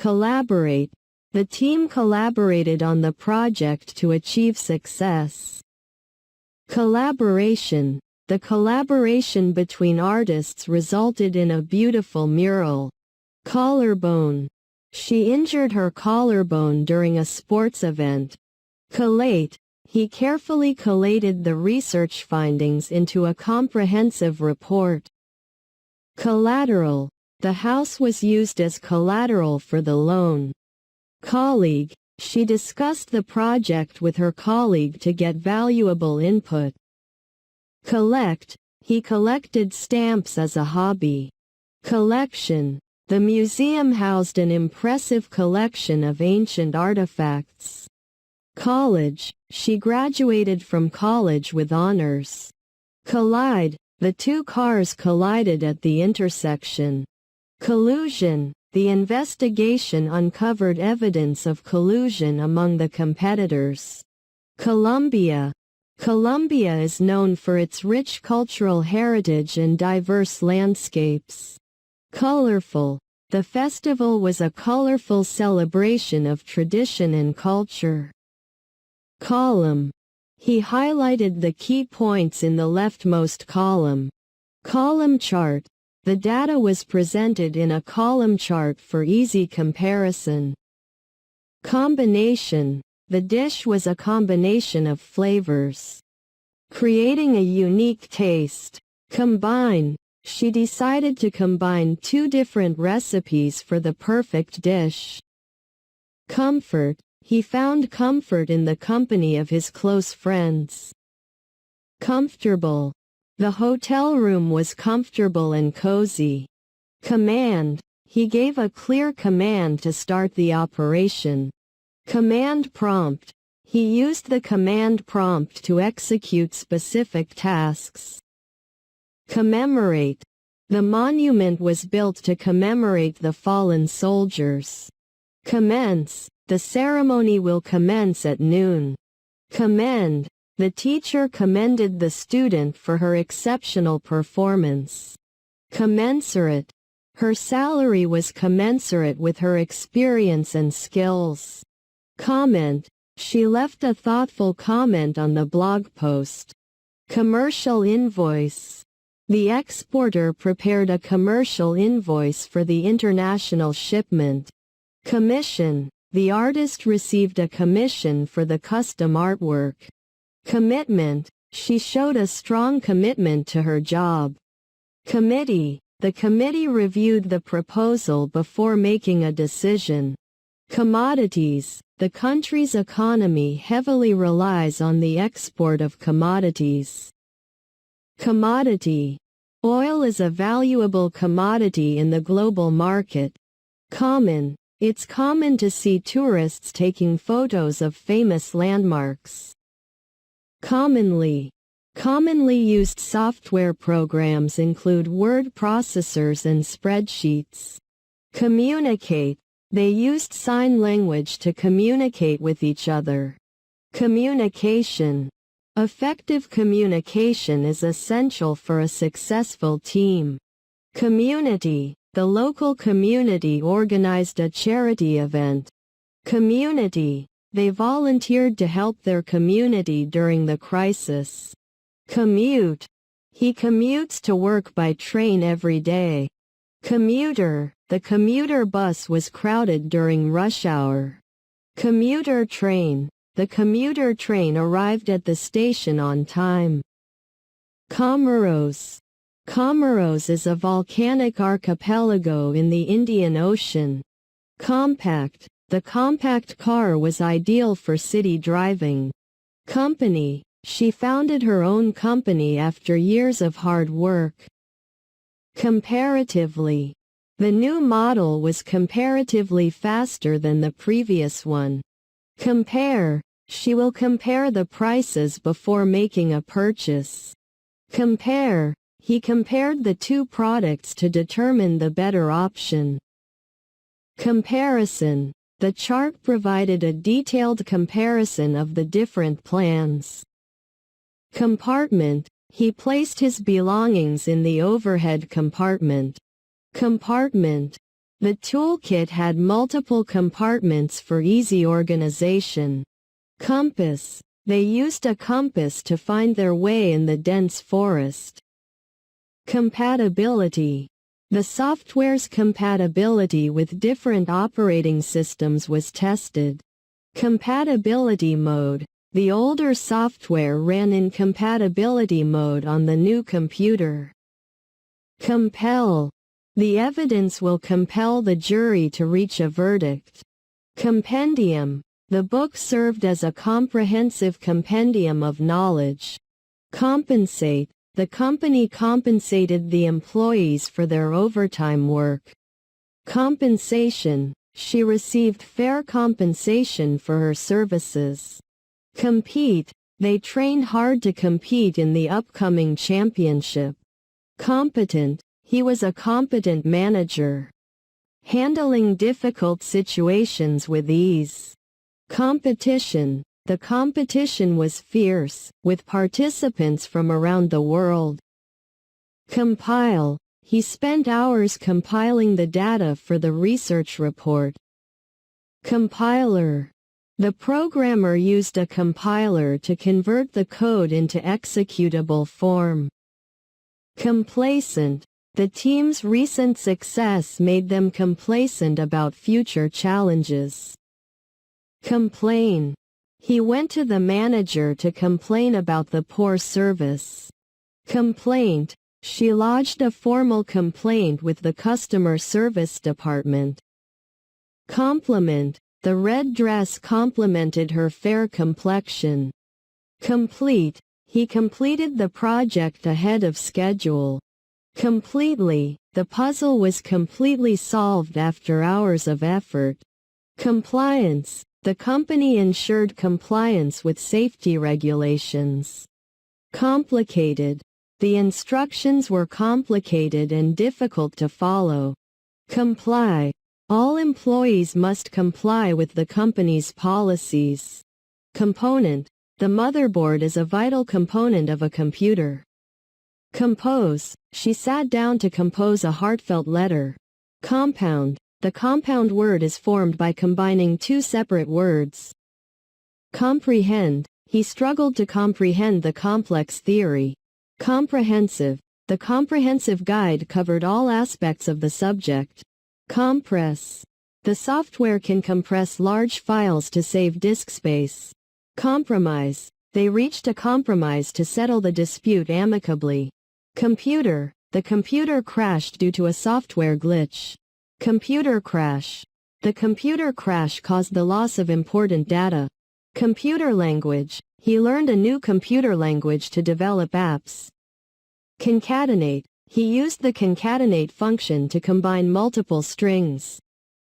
Collaborate. The team collaborated on the project to achieve success. Collaboration. The collaboration between artists resulted in a beautiful mural. Collarbone. She injured her collarbone during a sports event. Collate. He carefully collated the research findings into a comprehensive report. Collateral. The house was used as collateral for the loan. Colleague. She discussed the project with her colleague to get valuable input. Collect. He collected stamps as a hobby. Collection. The museum housed an impressive collection of ancient artifacts. College. She graduated from college with honors. Collide. The two cars collided at the intersection. Collusion. The investigation uncovered evidence of collusion among the competitors. Colombia. Colombia is known for its rich cultural heritage and diverse landscapes. Colorful. The festival was a colorful celebration of tradition and culture. Column. He highlighted the key points in the leftmost column. Column chart. The data was presented in a column chart for easy comparison. Combination. The dish was a combination of flavors, creating a unique taste. Combine. She decided to combine two different recipes for the perfect dish. Comfort. He found comfort in the company of his close friends. Comfortable. The hotel room was comfortable and cozy. Command. He gave a clear command to start the operation. Command prompt. He used the command prompt to execute specific tasks. Commemorate. The monument was built to commemorate the fallen soldiers. Commence. The ceremony will commence at noon. Commend. The teacher commended the student for her exceptional performance. Commensurate. Her salary was commensurate with her experience and skills. Comment. She left a thoughtful comment on the blog post. Commercial invoice. The exporter prepared a commercial invoice for the international shipment. Commission. The artist received a commission for the custom artwork. Commitment. She showed a strong commitment to her job. Committee. The committee reviewed the proposal before making a decision. Commodities. The country's economy heavily relies on the export of commodities. Commodity. Oil is a valuable commodity in the global market. Common. It's common to see tourists taking photos of famous landmarks. Commonly. Commonly used software programs include word processors and spreadsheets. Communicate. They used sign language to communicate with each other. Communication. Effective communication is essential for a successful team. Community. The local community organized a charity event. Community. They volunteered to help their community during the crisis. Commute. He commutes to work by train every day. Commuter. The commuter bus was crowded during rush hour. Commuter train. The commuter train arrived at the station on time. Comoros. Comoros is a volcanic archipelago in the Indian Ocean. Compact. The compact car was ideal for city driving. Company. She founded her own company after years of hard work. Comparatively. The new model was comparatively faster than the previous one. Compare. She will compare the prices before making a purchase. Compare. He compared the two products to determine the better option. Comparison. The chart provided a detailed comparison of the different plans. Compartment. He placed his belongings in the overhead compartment. Compartment. The toolkit had multiple compartments for easy organization. Compass. They used a compass to find their way in the dense forest. Compatibility. The software's compatibility with different operating systems was tested. Compatibility mode. The older software ran in compatibility mode on the new computer. Compel. The evidence will compel the jury to reach a verdict. Compendium. The book served as a comprehensive compendium of knowledge. Compensate. The company compensated the employees for their overtime work. Compensation. She received fair compensation for her services. Compete. They trained hard to compete in the upcoming championship. Competent. He was a competent manager. Handling difficult situations with ease. Competition. The competition was fierce, with participants from around the world. Compile. He spent hours compiling the data for the research report. Compiler. The programmer used a compiler to convert the code into executable form. Complacent. The team's recent success made them complacent about future challenges. Complain. He went to the manager to complain about the poor service. Complaint. She lodged a formal complaint with the customer service department. Compliment. The red dress complemented her fair complexion. Complete. He completed the project ahead of schedule. Completely. The puzzle was completely solved after hours of effort. Compliance. The company ensured compliance with safety regulations. Complicated. The instructions were complicated and difficult to follow. Comply. All employees must comply with the company's policies. Component. The motherboard is a vital component of a computer. Compose. She sat down to compose a heartfelt letter. Compound. The compound word is formed by combining two separate words. Comprehend. He struggled to comprehend the complex theory. Comprehensive. The comprehensive guide covered all aspects of the subject. Compress. The software can compress large files to save disk space. Compromise. They reached a compromise to settle the dispute amicably. Computer. The computer crashed due to a software glitch. Computer crash. The computer crash caused the loss of important data. Computer language. He learned a new computer language to develop apps. Concatenate. He used the concatenate function to combine multiple strings.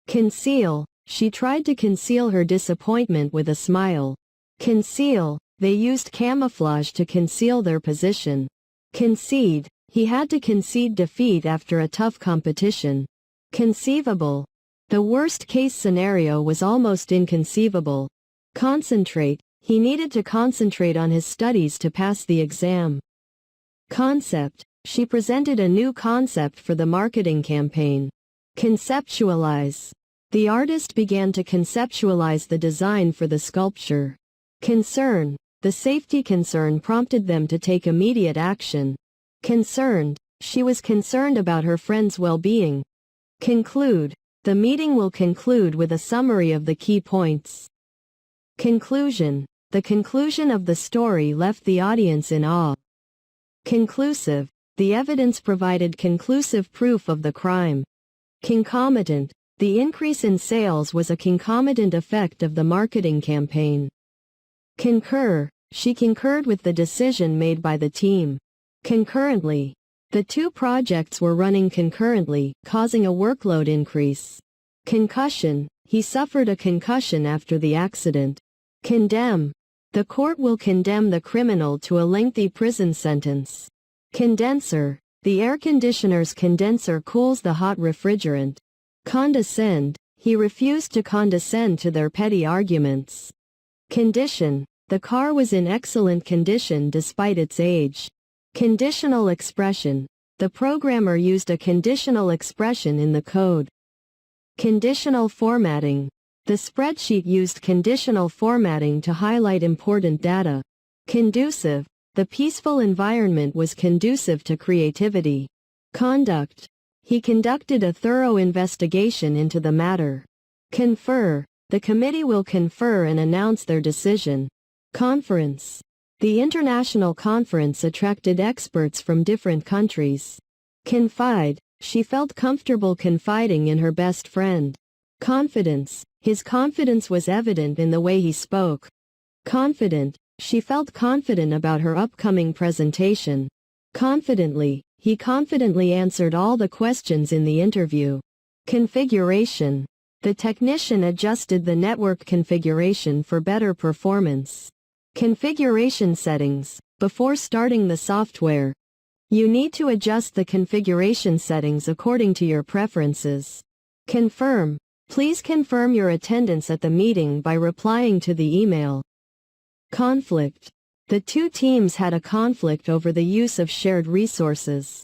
Conceal. She tried to conceal her disappointment with a smile. Conceal. They used camouflage to conceal their position. Concede. He had to concede defeat after a tough competition. Conceivable. The worst-case scenario was almost inconceivable. Concentrate. He needed to concentrate on his studies to pass the exam. Concept. She presented a new concept for the marketing campaign. Conceptualize. The artist began to conceptualize the design for the sculpture. Concern. The safety concern prompted them to take immediate action. Concerned. She was concerned about her friend's well-being. Conclude. The meeting will conclude with a summary of the key points. Conclusion. The conclusion of the story left the audience in awe. Conclusive. The evidence provided conclusive proof of the crime. Concomitant. The increase in sales was a concomitant effect of the marketing campaign. Concur. She concurred with the decision made by the team. Concurrently. The two projects were running concurrently, causing a workload increase. Concussion. He suffered a concussion after the accident. Condemn. The court will condemn the criminal to a lengthy prison sentence. Condenser. The air conditioner's condenser cools the hot refrigerant. Condescend. He refused to condescend to their petty arguments. Condition. The car was in excellent condition despite its age. Conditional expression. The programmer used a conditional expression in the code. Conditional formatting. The spreadsheet used conditional formatting to highlight important data. Conducive. The peaceful environment was conducive to creativity. Conduct. He conducted a thorough investigation into the matter. Confer. The committee will confer and announce their decision. Conference. The international conference attracted experts from different countries. Confide. She felt comfortable confiding in her best friend. Confidence. His confidence was evident in the way he spoke. Confident. She felt confident about her upcoming presentation. Confidently. He confidently answered all the questions in the interview. Configuration. The technician adjusted the network configuration for better performance. Configuration settings. Before starting the software, you need to adjust the configuration settings according to your preferences. Confirm. Please confirm your attendance at the meeting by replying to the email. Conflict. The two teams had a conflict over the use of shared resources.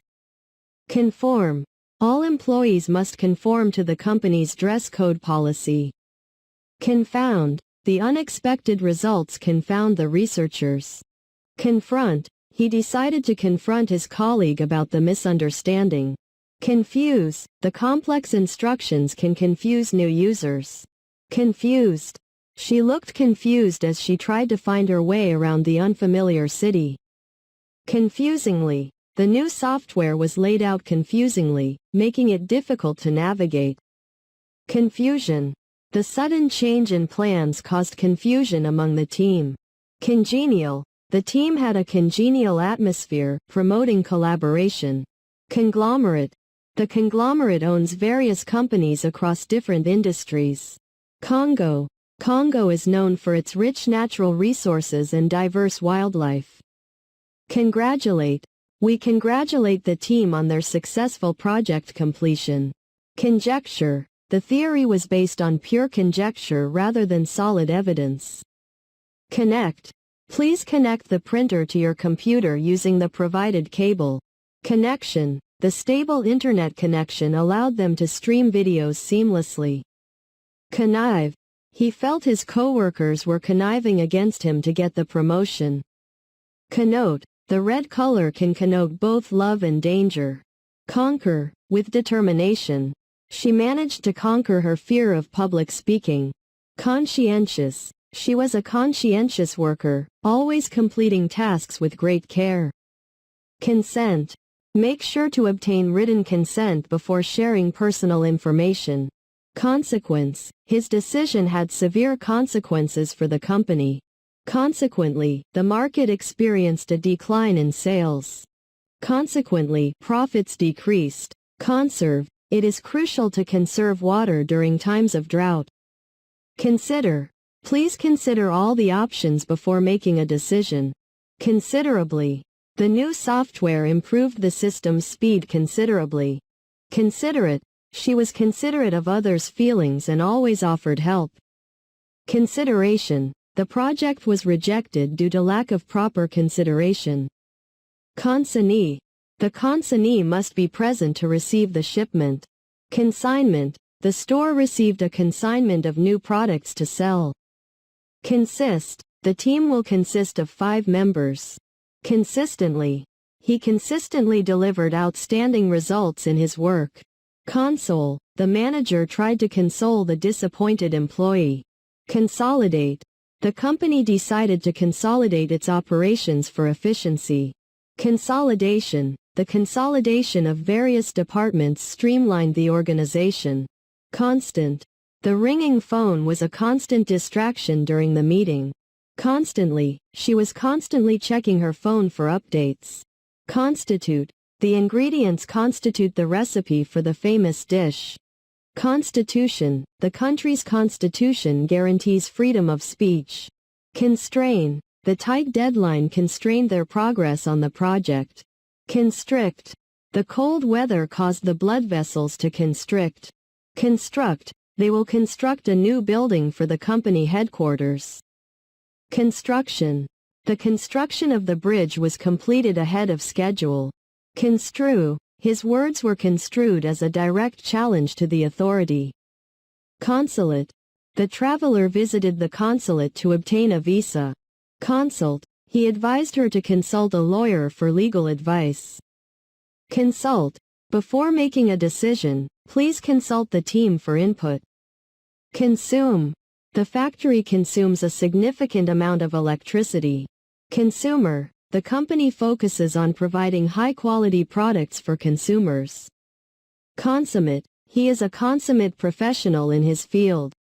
Conform. All employees must conform to the company's dress code policy. Confound. The unexpected results confound the researchers. Confront. He decided to confront his colleague about the misunderstanding. Confuse. The complex instructions can confuse new users. Confused. She looked confused as she tried to find her way around the unfamiliar city. Confusingly. The new software was laid out confusingly, making it difficult to navigate. Confusion. The sudden change in plans caused confusion among the team. Congenial. The team had a congenial atmosphere, promoting collaboration. Conglomerate. The conglomerate owns various companies across different industries. Congo. Congo is known for its rich natural resources and diverse wildlife. Congratulate. We congratulate the team on their successful project completion. Conjecture. The theory was based on pure conjecture rather than solid evidence. Connect. Please connect the printer to your computer using the provided cable. Connection. The stable internet connection allowed them to stream videos seamlessly. Connive. He felt his coworkers were conniving against him to get the promotion. Connote. The red color can connote both love and danger. Conquer. With determination. She managed to conquer her fear of public speaking. Conscientious. She was a conscientious worker, always completing tasks with great care. Consent. Make sure to obtain written consent before sharing personal information. Consequence. His decision had severe consequences for the company. Consequently, the market experienced a decline in sales. Consequently, profits decreased. Conserve. It is crucial to conserve water during times of drought. Consider. Please consider all the options before making a decision. Considerably. The new software improved the system's speed considerably. Considerate. She was considerate of others' feelings and always offered help. Consideration. The project was rejected due to lack of proper consideration. Consignee. The consignee must be present to receive the shipment. Consignment. The store received a consignment of new products to sell. Consist. The team will consist of 5 members. Consistently. He consistently delivered outstanding results in his work. Console. The manager tried to console the disappointed employee. Consolidate. The company decided to consolidate its operations for efficiency. Consolidation. The consolidation of various departments streamlined the organization. Constant. The ringing phone was a constant distraction during the meeting. Constantly. She was constantly checking her phone for updates. Constitute. The ingredients constitute the recipe for the famous dish. Constitution. The country's constitution guarantees freedom of speech. Constrain. The tight deadline constrained their progress on the project. Constrict. The cold weather caused the blood vessels to constrict. Construct. They will construct a new building for the company headquarters. Construction. The construction of the bridge was completed ahead of schedule. Construe. His words were construed as a direct challenge to the authority. Consulate. The traveler visited the consulate to obtain a visa. Consult. He advised her to consult a lawyer for legal advice. Consult. Before making a decision, please consult the team for input. Consume. The factory consumes a significant amount of electricity. Consumer. The company focuses on providing high-quality products for consumers. Consummate. He is a consummate professional in his field.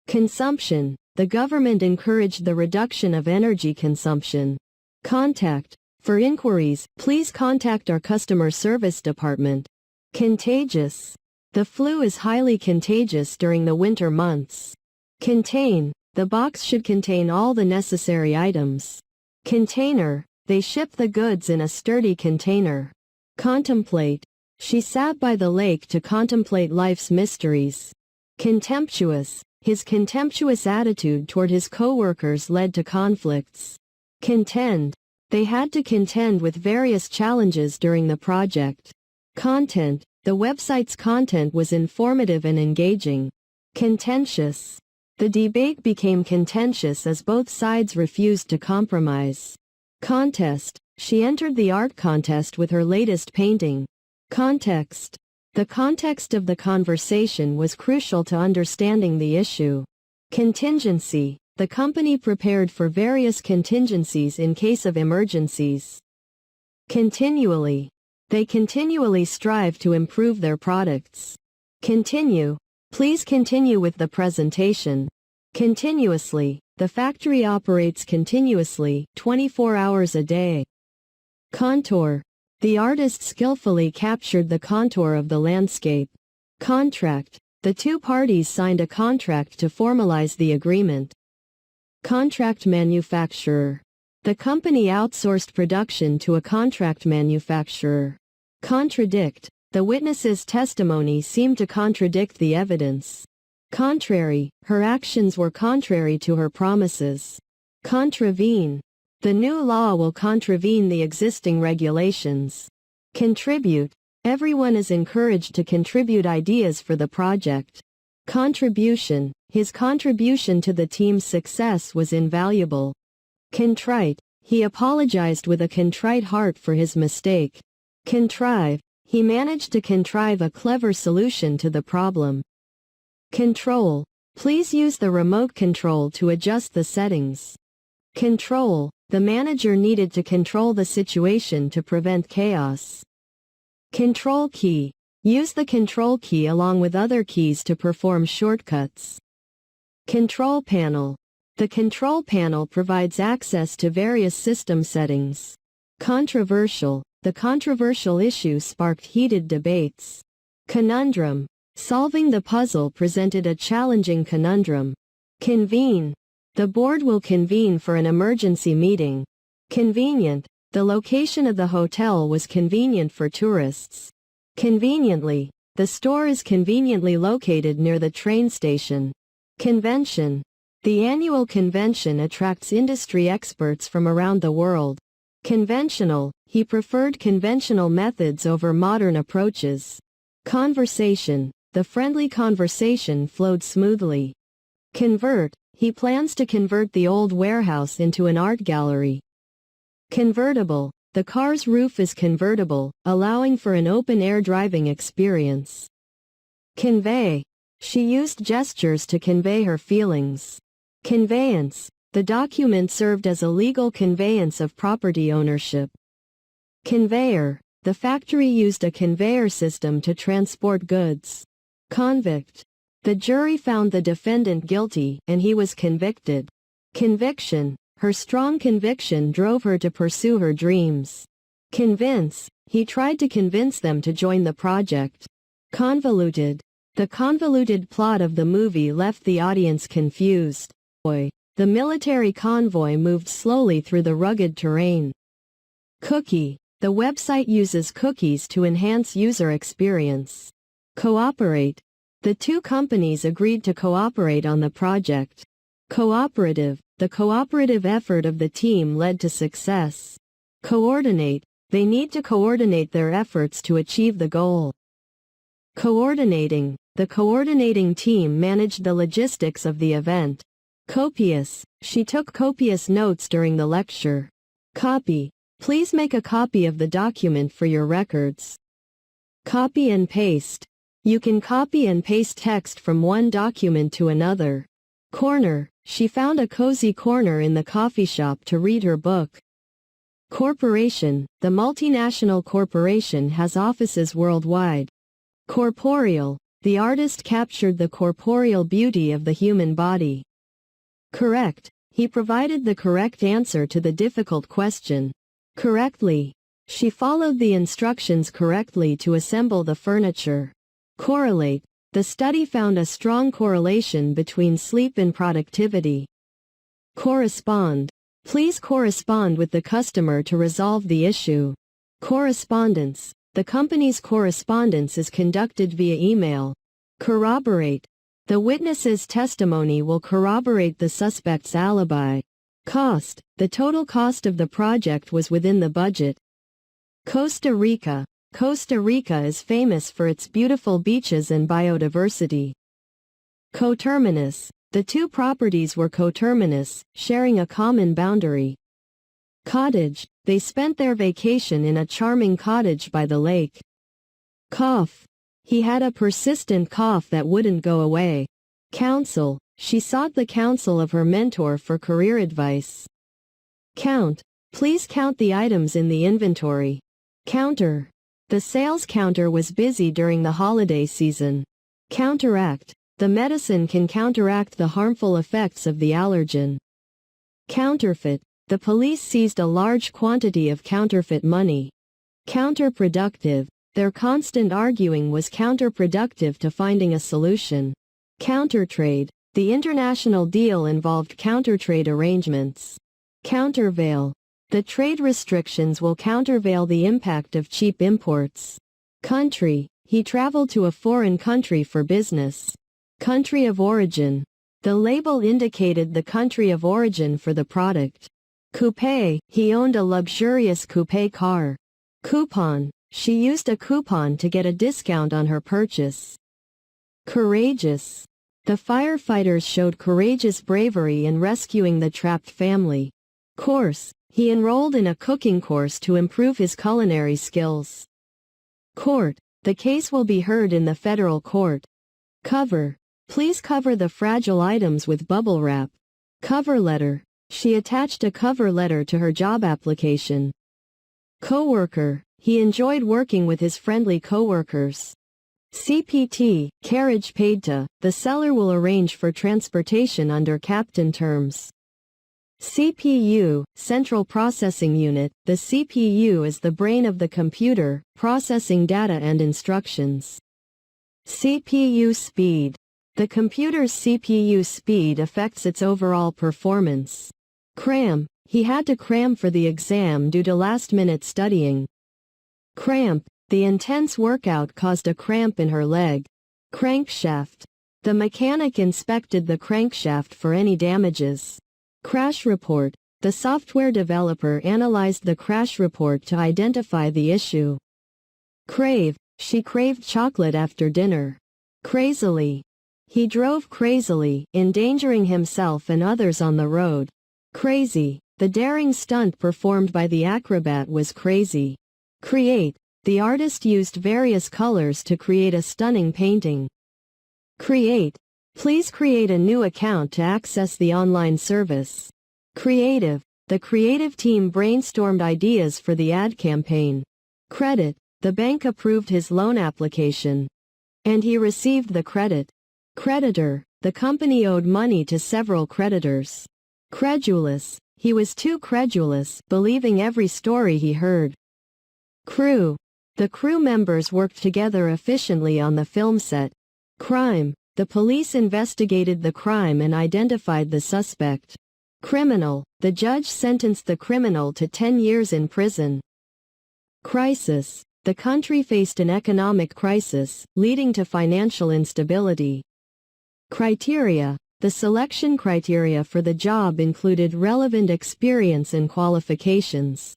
Consumption. The government encouraged the reduction of energy consumption. Contact. For inquiries, please contact our customer service department. Contagious. The flu is highly contagious during the winter months. Contain. The box should contain all the necessary items. Container. They ship the goods in a sturdy container. Contemplate. She sat by the lake to contemplate life's mysteries. Contemptuous. His contemptuous attitude toward his co-workers led to conflicts. Contend. They had to contend with various challenges during the project. Content. The website's content was informative and engaging. Contentious. The debate became contentious as both sides refused to compromise. Contest. She entered the art contest with her latest painting. Context. The context of the conversation was crucial to understanding the issue. Contingency. The company prepared for various contingencies in case of emergencies. Continually. They continually strive to improve their products. Continue. Please continue with the presentation. Continuously. The factory operates continuously, 24 hours a day. Contour. The artist skillfully captured the contour of the landscape. Contract. The two parties signed a contract to formalize the agreement. Contract manufacturer. The company outsourced production to a contract manufacturer. Contradict. The witness's testimony seemed to contradict the evidence. Contrary. Her actions were contrary to her promises. Contravene. The new law will contravene the existing regulations. Contribute. Everyone is encouraged to contribute ideas for the project. Contribution. His contribution to the team's success was invaluable. Contrite. He apologized with a contrite heart for his mistake. Contrive. He managed to contrive a clever solution to the problem. Control. Please use the remote control to adjust the settings. Control. The manager needed to control the situation to prevent chaos. Control key. Use the control key along with other keys to perform shortcuts. Control panel. The control panel provides access to various system settings. Controversial. The controversial issue sparked heated debates. Conundrum. Solving the puzzle presented a challenging conundrum. Convene. The board will convene for an emergency meeting. Convenient. The location of the hotel was convenient for tourists. Conveniently. The store is conveniently located near the train station. Convention. The annual convention attracts industry experts from around the world. Conventional. He preferred conventional methods over modern approaches. Conversation. The friendly conversation flowed smoothly. Convert. He plans to convert the old warehouse into an art gallery. Convertible. The car's roof is convertible, allowing for an open-air driving experience. Convey. She used gestures to convey her feelings. Conveyance. The document served as a legal conveyance of property ownership. Conveyor. The factory used a conveyor system to transport goods. Convict. The jury found the defendant guilty, and he was convicted. Conviction. Her strong conviction drove her to pursue her dreams. Convince. He tried to convince them to join the project. Convoluted. The convoluted plot of the movie left the audience confused. The military convoy moved slowly through the rugged terrain. Cookie. The website uses cookies to enhance user experience. Cooperate. The two companies agreed to cooperate on the project. Cooperative. The cooperative effort of the team led to success. Coordinate. They need to coordinate their efforts to achieve the goal. Coordinating. the coordinating team managed the logistics of the event. Copious, she took copious notes during the lecture. Copy, please make a copy of the document for your records. Copy and paste, you can copy and paste text from one document to another. Corner, she found a cozy corner in the coffee shop to read her book. Corporation, the multinational corporation has offices worldwide. Corporeal, the artist captured the corporeal beauty of the human body. Correct, he provided the correct answer to the difficult question. Correctly, she followed the instructions correctly to assemble the furniture. Correlate, the study found a strong correlation between sleep and productivity. Correspond, please correspond with the customer to resolve the issue. Correspondence, the company's correspondence is conducted via email. Corroborate, the witness's testimony will corroborate the suspect's alibi. Cost, the total cost of the project was within the budget. Costa Rica, Costa Rica is famous for its beautiful beaches and biodiversity. Coterminous, the two properties were coterminous, sharing a common boundary. Cottage, they spent their vacation in a charming cottage by the lake. Cough, he had a persistent cough that wouldn't go away. Counsel, she sought the counsel of her mentor for career advice. Count, please count the items in the inventory. Counter, the sales counter was busy during the holiday season. Counteract, the medicine can counteract the harmful effects of the allergen. Counterfeit, the police seized a large quantity of counterfeit money. Counterproductive, their constant arguing was counterproductive to finding a solution. Countertrade, the international deal involved countertrade arrangements. Countervail, the trade restrictions will countervail the impact of cheap imports. Country, he traveled to a foreign country for business. Country of origin, the label indicated the country of origin for the product. Coupe, he owned a luxurious coupe car. Coupon, she used a coupon to get a discount on her purchase. Courageous, the firefighters showed courageous bravery in rescuing the trapped family. Course, he enrolled in a cooking course to improve his culinary skills. Court, the case will be heard in the federal court. Cover, please cover the fragile items with bubble wrap. Cover letter, she attached a cover letter to her job application. Coworker, he enjoyed working with his friendly coworkers. CPT, carriage paid to, the seller will arrange for transportation under captain terms. CPU, Central Processing Unit, the CPU is the brain of the computer, processing data and instructions. CPU speed, the computer's CPU speed affects its overall performance. Cram, he had to cram for the exam due to last-minute studying. Cramp, the intense workout caused a cramp in her leg. Crankshaft, the mechanic inspected the crankshaft for any damages. Crash report, the software developer analyzed the crash report to identify the issue. Crave, she craved chocolate after dinner. Crazily, he drove crazily, endangering himself and others on the road. Crazy, the daring stunt performed by the acrobat was crazy. Create, the artist used various colors to create a stunning painting. Create, please create a new account to access the online service. Creative, the creative team brainstormed ideas for the ad campaign. Credit, the bank approved his loan application. And he received the credit. Creditor, the company owed money to several creditors. Credulous, he was too credulous, believing every story he heard. Crew, the crew members worked together efficiently on the film set. Crime, the police investigated the crime and identified the suspect. Criminal, the judge sentenced the criminal to 10 years in prison. Crisis, the country faced an economic crisis, leading to financial instability. Criteria, the selection criteria for the job included relevant experience and qualifications.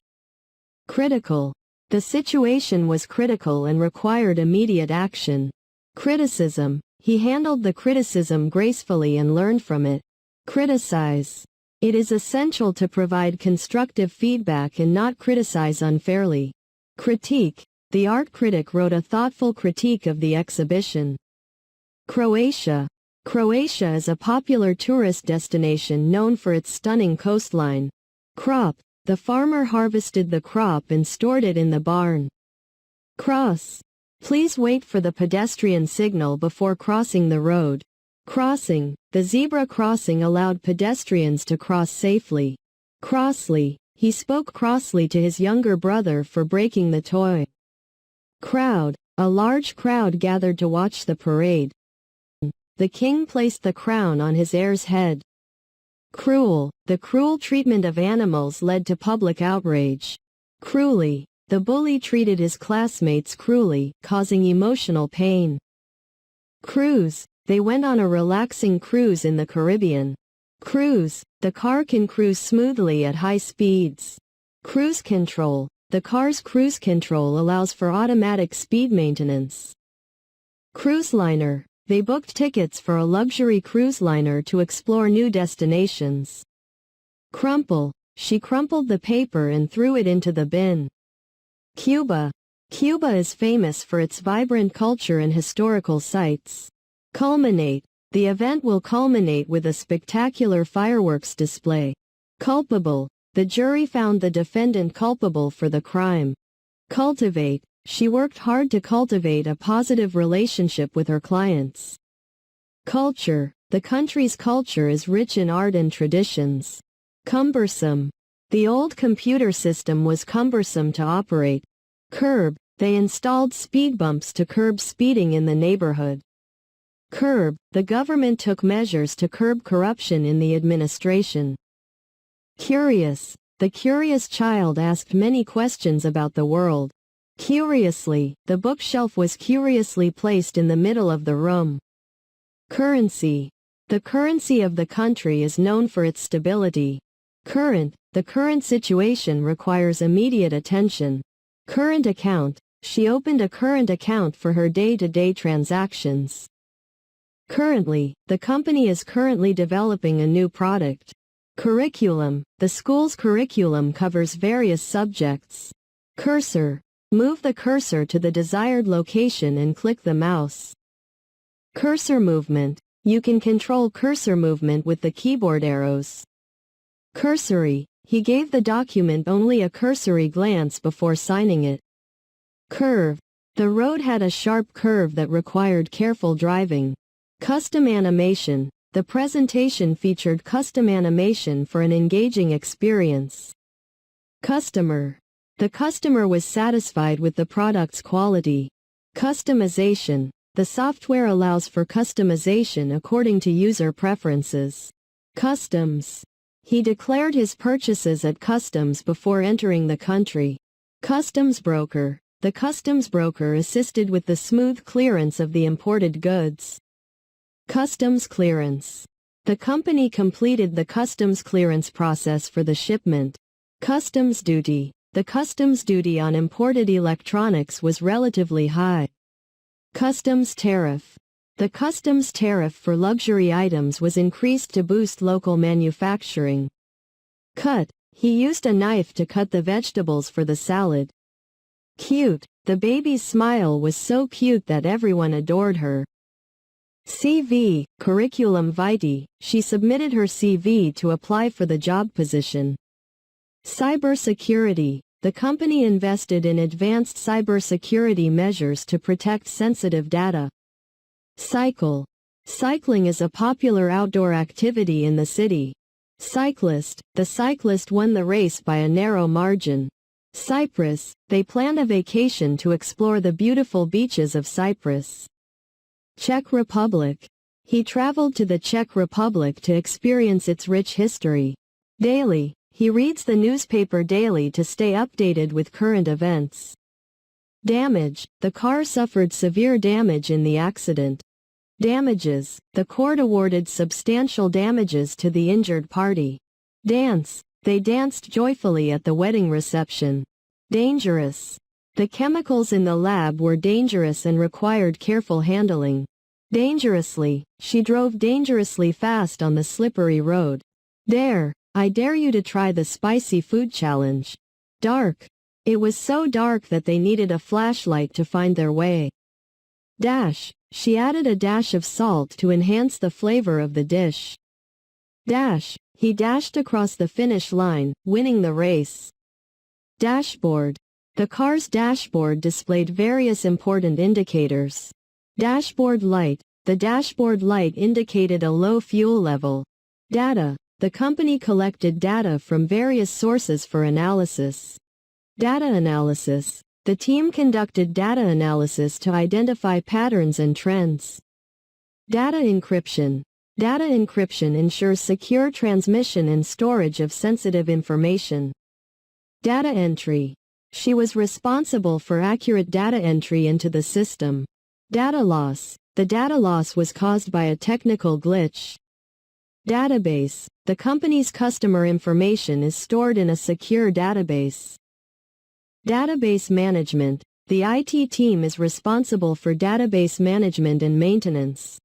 Critical, the situation was critical and required immediate action. Criticism, He handled the criticism gracefully and learned from it. Criticize. It is essential to provide constructive feedback and not criticize unfairly. Critique. The art critic wrote a thoughtful critique of the exhibition. Croatia. Croatia is a popular tourist destination known for its stunning coastline. Crop. The farmer harvested the crop and stored it in the barn. Cross. Please wait for the pedestrian signal before crossing the road. Crossing. The zebra crossing allowed pedestrians to cross safely. Crossly. He spoke crossly to his younger brother for breaking the toy. Crowd. A large crowd gathered to watch the parade. The king placed the crown on his heir's head. Cruel. The cruel treatment of animals led to public outrage. Cruelly. The bully treated his classmates cruelly, causing emotional pain. Cruise. They went on a relaxing cruise in the Caribbean. Cruise. The car can cruise smoothly at high speeds. Cruise control. The car's cruise control allows for automatic speed maintenance. Cruise liner. They booked tickets for a luxury cruise liner to explore new destinations. Crumple. She crumpled the paper and threw it into the bin. Cuba. Cuba is famous for its vibrant culture and historical sites. Culminate. The event will culminate with a spectacular fireworks display. Culpable. The jury found the defendant culpable for the crime. Cultivate. She worked hard to cultivate a positive relationship with her clients. Culture. The country's culture is rich in art and traditions. Cumbersome. The old computer system was cumbersome to operate. Curb. They installed speed bumps to curb speeding in the neighborhood. Curb. The government took measures to curb corruption in the administration. Curious. The curious child asked many questions about the world. Curiously, the bookshelf was curiously placed in the middle of the room. Currency. The currency of the country is known for its stability. Current. The current situation requires immediate attention. Current account. She opened a current account for her day-to-day transactions. Currently. The company is currently developing a new product. Curriculum. The school's curriculum covers various subjects. Cursor. Move the cursor to the desired location and click the mouse. Cursor movement. You can control cursor movement with the keyboard arrows. Cursory. He gave the document only a cursory glance before signing it. Curve. The road had a sharp curve that required careful driving. Custom animation. The presentation featured custom animation for an engaging experience. Customer. The customer was satisfied with the product's quality. Customization. The software allows for customization according to user preferences. Customs. He declared his purchases at customs before entering the country. Customs broker. The customs broker assisted with the smooth clearance of the imported goods. Customs clearance. The company completed the customs clearance process for the shipment. Customs duty. The customs duty on imported electronics was relatively high. Customs tariff. The customs tariff for luxury items was increased to boost local manufacturing. Cut. He used a knife to cut the vegetables for the salad. Cute. The baby's smile was so cute that everyone adored her. CV, curriculum vitae. She submitted her CV to apply for the job position. Cybersecurity. The company invested in advanced cybersecurity measures to protect sensitive data. Cycle. Cycling is a popular outdoor activity in the city. Cyclist. The cyclist won the race by a narrow margin. Cyprus. They planned a vacation to explore the beautiful beaches of Cyprus. Czech Republic. He traveled to the Czech Republic to experience its rich history. Daily. He reads the newspaper daily to stay updated with current events. Damage. The car suffered severe damage in the accident. Damages. The court awarded substantial damages to the injured party. Dance. They danced joyfully at the wedding reception. Dangerous. The chemicals in the lab were dangerous and required careful handling. Dangerously, she drove dangerously fast on the slippery road. Dare, I dare you to try the spicy food challenge. Dark. It was so dark that they needed a flashlight to find their way. Dash, she added a dash of salt to enhance the flavor of the dish. Dash, he dashed across the finish line, winning the race. Dashboard. The car's dashboard displayed various important indicators. Dashboard light. The dashboard light indicated a low fuel level. Data. The company collected data from various sources for analysis. Data analysis. The team conducted data analysis to identify patterns and trends. Data encryption. Data encryption ensures secure transmission and storage of sensitive information. Data entry. She was responsible for accurate data entry into the system. Data loss. The data loss was caused by a technical glitch. Database. The company's customer information is stored in a secure database. Database management. The IT team is responsible for database management and maintenance.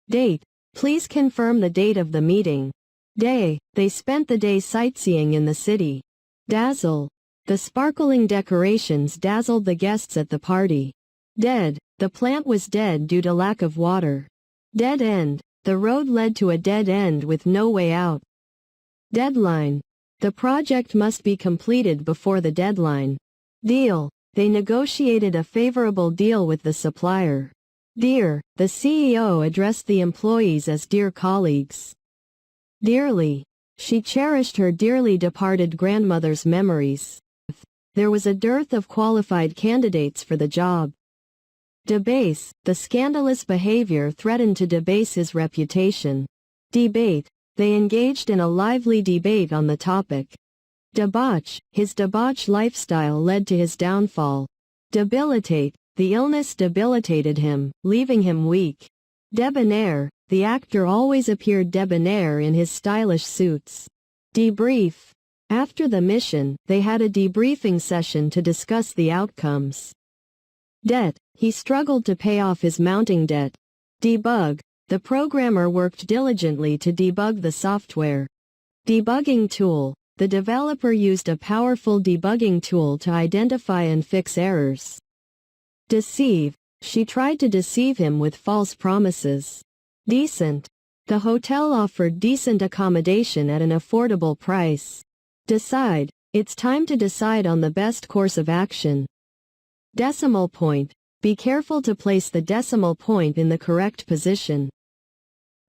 Date. Please confirm the date of the meeting. Day. They spent the day sightseeing in the city. Dazzle. The sparkling decorations dazzled the guests at the party. Dead. The plant was dead due to lack of water. Dead end. The road led to a dead end with no way out. Deadline. The project must be completed before the deadline. Deal. They negotiated a favorable deal with the supplier. Dear. The CEO addressed the employees as dear colleagues. Dearly. She cherished her dearly departed grandmother's memories. There was a dearth of qualified candidates for the job. Debase. The scandalous behavior threatened to debase his reputation. Debate. They engaged in a lively debate on the topic. Debauch. His debauch lifestyle led to his downfall. Debilitate. The illness debilitated him, leaving him weak. Debonair. The actor always appeared debonair in his stylish suits. Debrief. After the mission, they had a debriefing session to discuss the outcomes. Debt. He struggled to pay off his mounting debt. Debug. The programmer worked diligently to debug the software. Debugging tool. The developer used a powerful debugging tool to identify and fix errors. Deceive. She tried to deceive him with false promises. Decent. The hotel offered decent accommodation at an affordable price. Decide. It's time to decide on the best course of action. Decimal point. Be careful to place the decimal point in the correct position.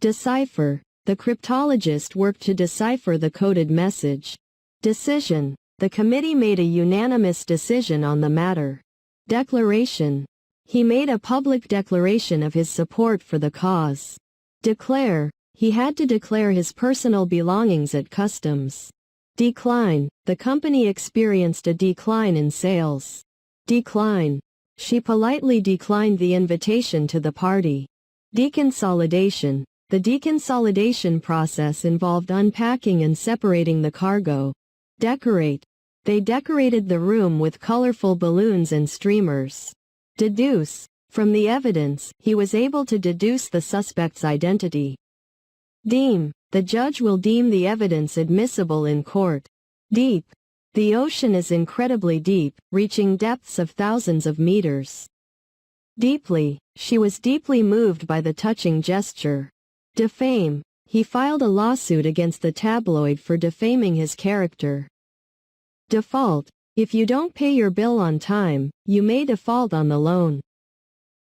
Decipher. The cryptologist worked to decipher the coded message. Decision. The committee made a unanimous decision on the matter. Declaration. He made a public declaration of his support for the cause. Declare. He had to declare his personal belongings at customs. Decline. The company experienced a decline in sales. Decline. She politely declined the invitation to the party. Deconsolidation. The deconsolidation process involved unpacking and separating the cargo. Decorate. They decorated the room with colorful balloons and streamers. Deduce. From the evidence, he was able to deduce the suspect's identity. Deem. The judge will deem the evidence admissible in court. Deep. The ocean is incredibly deep, reaching depths of thousands of meters. Deeply. She was deeply moved by the touching gesture. Defame. He filed a lawsuit against the tabloid for defaming his character. Default. If you don't pay your bill on time, you may default on the loan.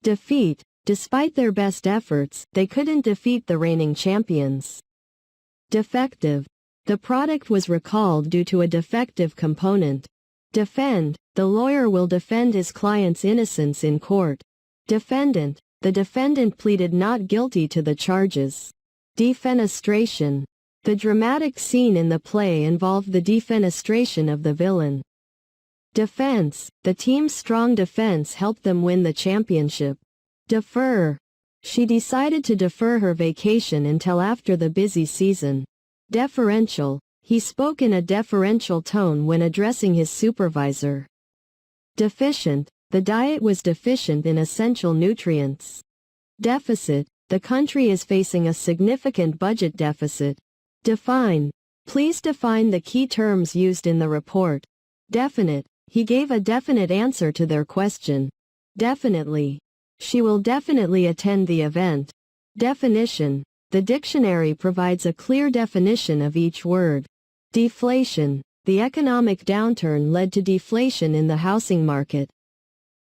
Defeat. Despite their best efforts, they couldn't defeat the reigning champions. Defective. The product was recalled due to a defective component. Defend. The lawyer will defend his client's innocence in court. Defendant. The defendant pleaded not guilty to the charges. Defenestration. The dramatic scene in the play involved the defenestration of the villain. Defense. The team's strong defense helped them win the championship. Defer. She decided to defer her vacation until after the busy season. Deferential. He spoke in a deferential tone when addressing his supervisor. Deficient. The diet was deficient in essential nutrients. Deficit. The country is facing a significant budget deficit. Define. Please define the key terms used in the report. Definite. He gave a definite answer to their question. Definitely. She will definitely attend the event. Definition. The dictionary provides a clear definition of each word. Deflation. The economic downturn led to deflation in the housing market.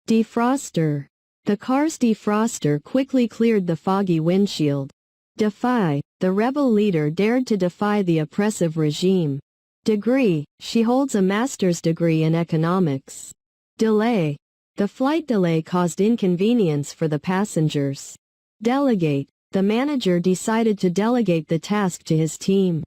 Defroster. The car's defroster quickly cleared the foggy windshield. Defy. The rebel leader dared to defy the oppressive regime. Degree. She holds a master's degree in economics. Delay. The flight delay caused inconvenience for the passengers. Delegate. The manager decided to delegate the task to his team.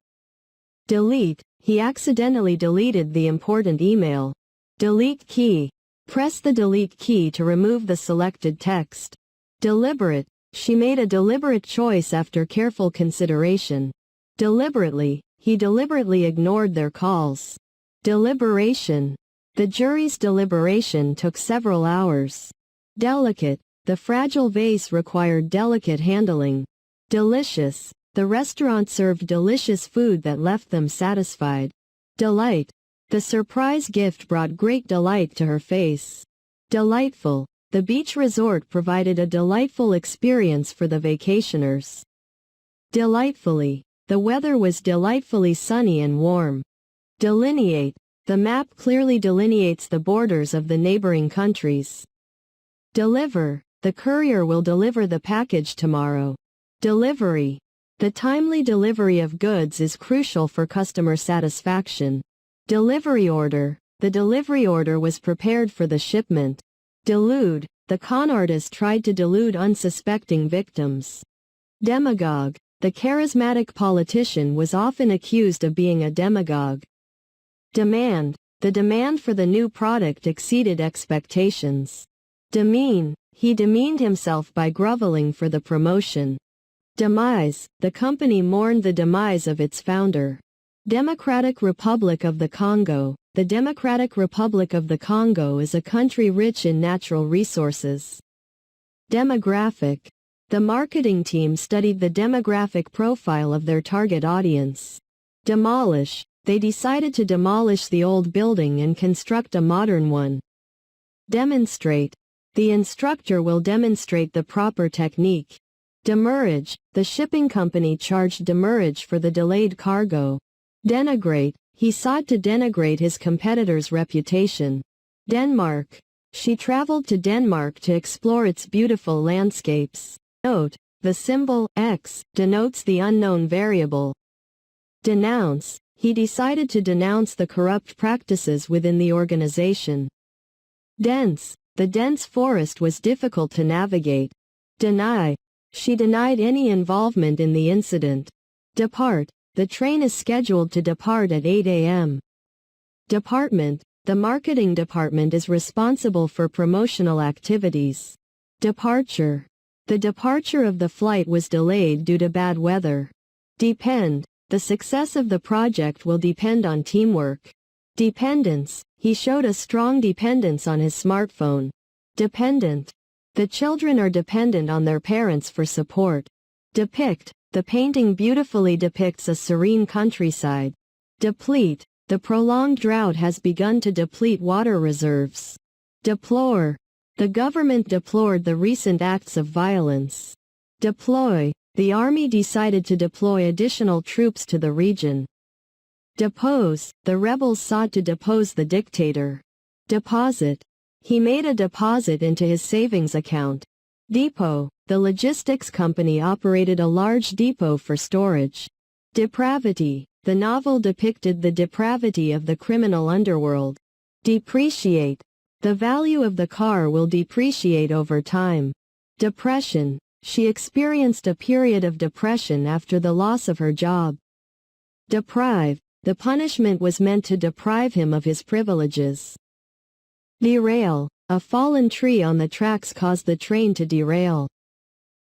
Delete. He accidentally deleted the important email. Delete key. Press the delete key to remove the selected text. Deliberate. She made a deliberate choice after careful consideration. Deliberately. He deliberately ignored their calls. Deliberation. The jury's deliberation took several hours. Delicate. The fragile vase required delicate handling. Delicious. The restaurant served delicious food that left them satisfied. Delight. The surprise gift brought great delight to her face. Delightful. The beach resort provided a delightful experience for the vacationers. Delightfully. The weather was delightfully sunny and warm. Delineate. The map clearly delineates the borders of the neighboring countries. Deliver. The courier will deliver the package tomorrow. Delivery. The timely delivery of goods is crucial for customer satisfaction. Delivery order. The delivery order was prepared for the shipment. Delude. The con artist tried to delude unsuspecting victims. Demagogue. The charismatic politician was often accused of being a demagogue. Demand. The demand for the new product exceeded expectations. Demean. He demeaned himself by groveling for the promotion. Demise. The company mourned the demise of its founder. Democratic Republic of the Congo. The Democratic Republic of the Congo is a country rich in natural resources. Demographic. The marketing team studied the demographic profile of their target audience. Demolish. They decided to demolish the old building and construct a modern one. Demonstrate. The instructor will demonstrate the proper technique. Demurrage. The shipping company charged demurrage for the delayed cargo. Denigrate. He sought to denigrate his competitor's reputation. Denmark. She traveled to Denmark to explore its beautiful landscapes. Note. The symbol X denotes the unknown variable. Denounce. He decided to denounce the corrupt practices within the organization. Dense. The dense forest was difficult to navigate. Deny. She denied any involvement in the incident. Depart. The train is scheduled to depart at 8 a.m. Department. The marketing department is responsible for promotional activities. Departure. The departure of the flight was delayed due to bad weather. Depend. The success of the project will depend on teamwork. Dependence. He showed a strong dependence on his smartphone. Dependent. The children are dependent on their parents for support. Depict. The painting beautifully depicts a serene countryside. Deplete. The prolonged drought has begun to deplete water reserves. Deplore. The government deplored the recent acts of violence. Deploy. The army decided to deploy additional troops to the region. Depose. The rebels sought to depose the dictator. Deposit. He made a deposit into his savings account. Depot. The logistics company operated a large depot for storage. Depravity. The novel depicted the depravity of the criminal underworld. Depreciate. The value of the car will depreciate over time. Depression. She experienced a period of depression after the loss of her job. Deprive. The punishment was meant to deprive him of his privileges. Derail. A fallen tree on the tracks caused the train to derail.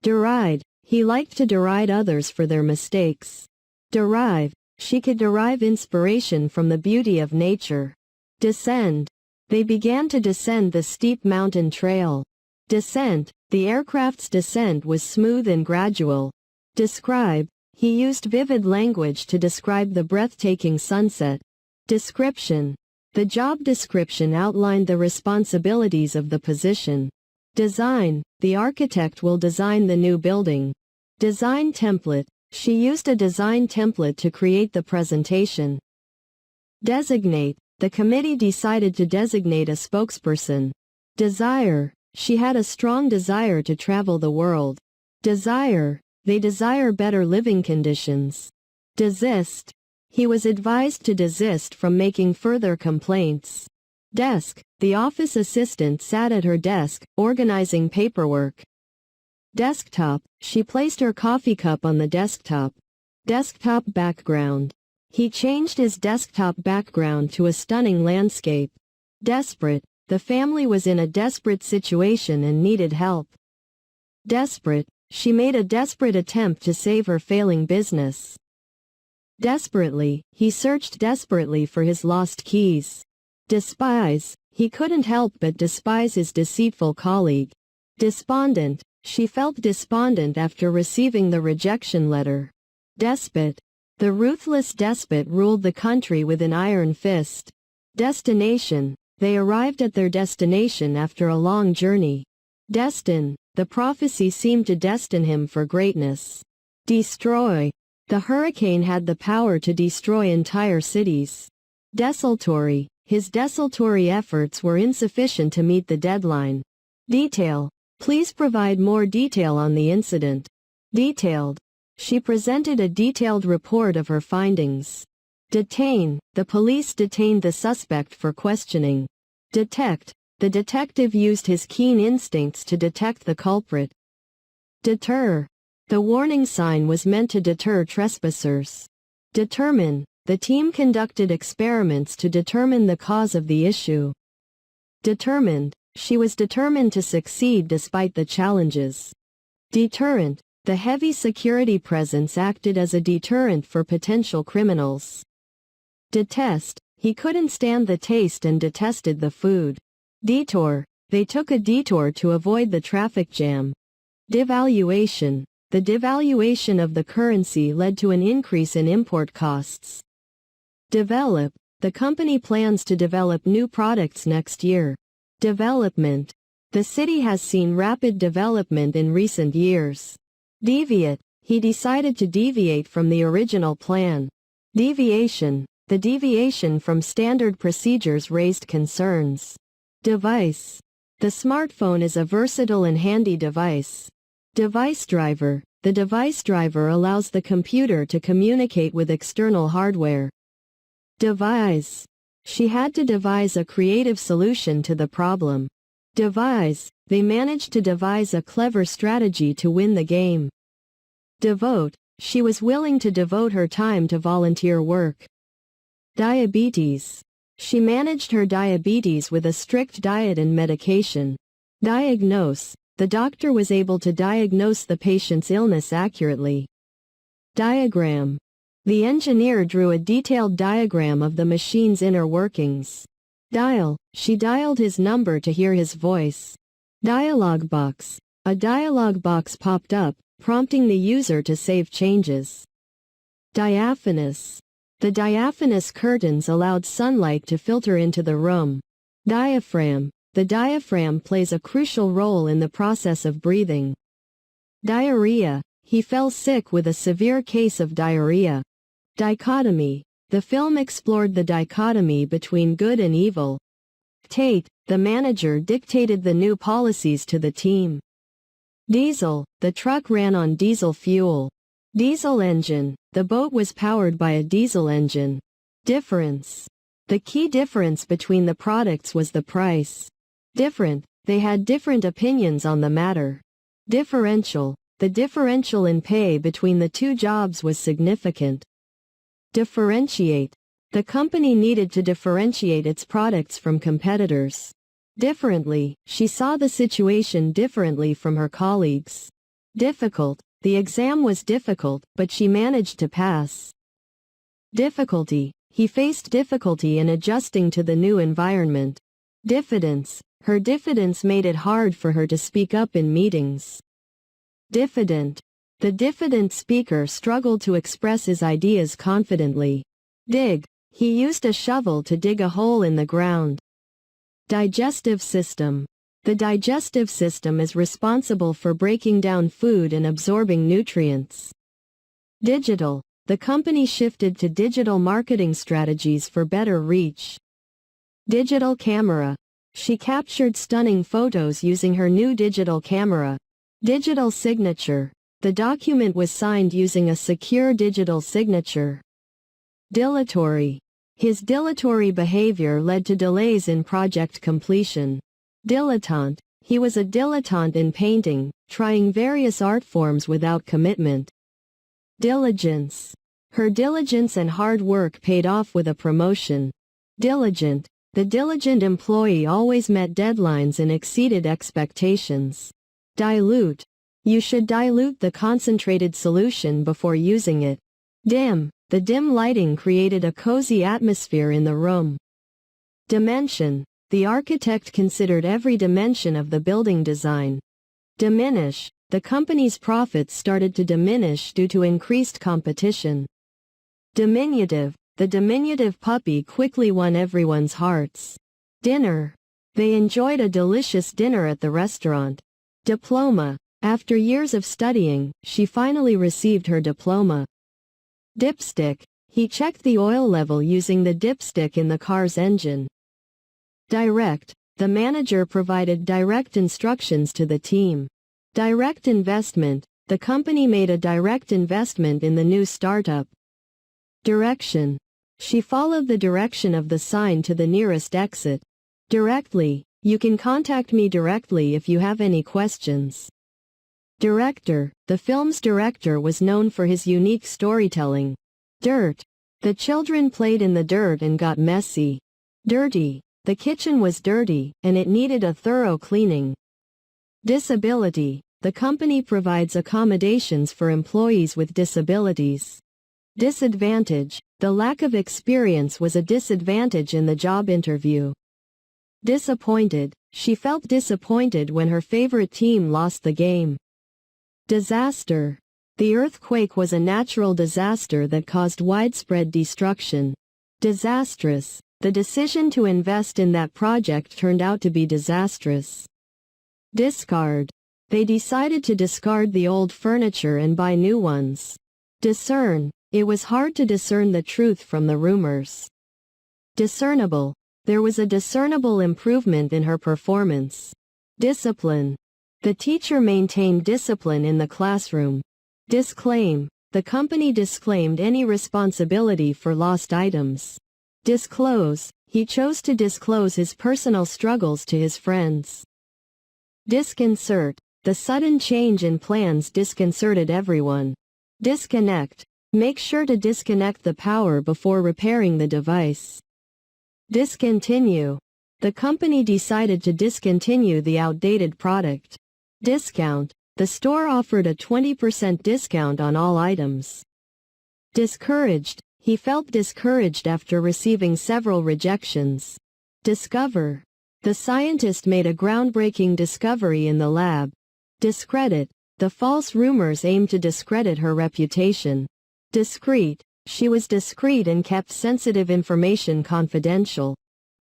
Deride. He liked to deride others for their mistakes. Derive. She could derive inspiration from the beauty of nature. Descend. They began to descend the steep mountain trail. Descent, the aircraft's descent was smooth and gradual. Describe, he used vivid language to describe the breathtaking sunset. Description, the job description outlined the responsibilities of the position. Design, the architect will design the new building. Design template, she used a design template to create the presentation. Designate, the committee decided to designate a spokesperson. Desire, she had a strong desire to travel the world. Desire, they desire better living conditions. Desist, he was advised to desist from making further complaints. Desk, the office assistant sat at her desk, organizing paperwork. Desktop, she placed her coffee cup on the desktop. Desktop background, he changed his desktop background to a stunning landscape. Desperate, the family was in a desperate situation and needed help. Desperate, she made a desperate attempt to save her failing business. Desperately, he searched desperately for his lost keys. Despise, he couldn't help but despise his deceitful colleague. Despondent, she felt despondent after receiving the rejection letter. Despot, the ruthless despot ruled the country with an iron fist. Destination, they arrived at their destination after a long journey. Destin, the prophecy seemed to destine him for greatness. Destroy, the hurricane had the power to destroy entire cities. Desultory, his desultory efforts were insufficient to meet the deadline. Detail, please provide more detail on the incident. Detailed, she presented a detailed report of her findings. Detain, the police detained the suspect for questioning. Detect, the detective used his keen instincts to detect the culprit. Deter, the warning sign was meant to deter trespassers. Determine, the team conducted experiments to determine the cause of the issue. Determined, she was determined to succeed despite the challenges. Deterrent, the heavy security presence acted as a deterrent for potential criminals. Detest, he couldn't stand the taste and detested the food. Detour, they took a detour to avoid the traffic jam. Devaluation, the devaluation of the currency led to an increase in import costs. Develop, the company plans to develop new products next year. Development, the city has seen rapid development in recent years. Deviate, he decided to deviate from the original plan. Deviation, the deviation from standard procedures raised concerns. Device, the smartphone is a versatile and handy device. Device driver, the device driver allows the computer to communicate with external hardware. Devise, she had to devise a creative solution to the problem. Devise, they managed to devise a clever strategy to win the game. Devote, she was willing to devote her time to volunteer work. Diabetes, she managed her diabetes with a strict diet and medication. Diagnose, the doctor was able to diagnose the patient's illness accurately. Diagram, the engineer drew a detailed diagram of the machine's inner workings. Dial, she dialed his number to hear his voice. Dialog box, a dialog box popped up, prompting the user to save changes. Diaphanous, the diaphanous curtains allowed sunlight to filter into the room. Diaphragm, the diaphragm plays a crucial role in the process of breathing. Diarrhea, he fell sick with a severe case of diarrhea. Dichotomy, the film explored the dichotomy between good and evil. Dictate, the manager dictated the new policies to the team. Diesel, the truck ran on diesel fuel. Diesel engine, the boat was powered by a diesel engine. Difference, the key difference between the products was the price. Different, they had different opinions on the matter. Differential, the differential in pay between the two jobs was significant. Differentiate, the company needed to differentiate its products from competitors. Differently, she saw the situation differently from her colleagues. Difficult, the exam was difficult, but she managed to pass. Difficulty, he faced difficulty in adjusting to the new environment. Diffidence, Her diffidence made it hard for her to speak up in meetings. Diffident. The diffident speaker struggled to express his ideas confidently. Dig. He used a shovel to dig a hole in the ground. Digestive system. The digestive system is responsible for breaking down food and absorbing nutrients. Digital. The company shifted to digital marketing strategies for better reach. Digital camera. She captured stunning photos using her new digital camera. Digital signature. The document was signed using a secure digital signature. Dilatory. His dilatory behavior led to delays in project completion. Dilettante. He was a dilettante in painting, trying various art forms without commitment. Diligence. Her diligence and hard work paid off with a promotion. Diligent. The diligent employee always met deadlines and exceeded expectations. Dilute. You should dilute the concentrated solution before using it. Dim. The dim lighting created a cozy atmosphere in the room. Dimension. The architect considered every dimension of the building design. Diminish. The company's profits started to diminish due to increased competition. Diminutive. The diminutive puppy quickly won everyone's hearts. Dinner. They enjoyed a delicious dinner at the restaurant. Diploma. After years of studying, she finally received her diploma. Dipstick. He checked the oil level using the dipstick in the car's engine. Direct. The manager provided direct instructions to the team. Direct investment. The company made a direct investment in the new startup. Direction. She followed the direction of the sign to the nearest exit. Directly. You can contact me directly if you have any questions. Director. The film's director was known for his unique storytelling. Dirt. The children played in the dirt and got messy. Dirty. The kitchen was dirty, and it needed a thorough cleaning. Disability. The company provides accommodations for employees with disabilities. Disadvantage. The lack of experience was a disadvantage in the job interview. Disappointed. She felt disappointed when her favorite team lost the game. Disaster. The earthquake was a natural disaster that caused widespread destruction. Disastrous. The decision to invest in that project turned out to be disastrous. Discard. They decided to discard the old furniture and buy new ones. Discern. It was hard to discern the truth from the rumors. Discernible. There was a discernible improvement in her performance. Discipline. The teacher maintained discipline in the classroom. Disclaim. The company disclaimed any responsibility for lost items. Disclose. He chose to disclose his personal struggles to his friends. Disconcert. The sudden change in plans disconcerted everyone. Disconnect. Make sure to disconnect the power before repairing the device. Discontinue. The company decided to discontinue the outdated product. Discount. The store offered a 20% discount on all items. Discouraged. He felt discouraged after receiving several rejections. Discover. The scientist made a groundbreaking discovery in the lab. Discredit. The false rumors aimed to discredit her reputation. Discreet. She was discreet and kept sensitive information confidential.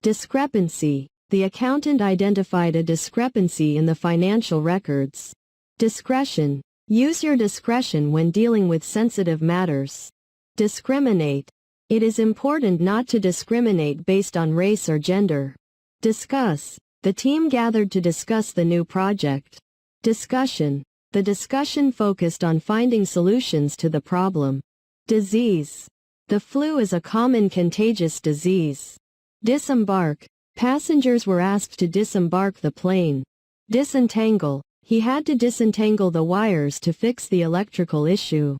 Discrepancy. The accountant identified a discrepancy in the financial records. Discretion. Use your discretion when dealing with sensitive matters. Discriminate. It is important not to discriminate based on race or gender. Discuss. The team gathered to discuss the new project. Discussion. The discussion focused on finding solutions to the problem. Disease. The flu is a common contagious disease. Disembark. Passengers were asked to disembark the plane. Disentangle. He had to disentangle the wires to fix the electrical issue.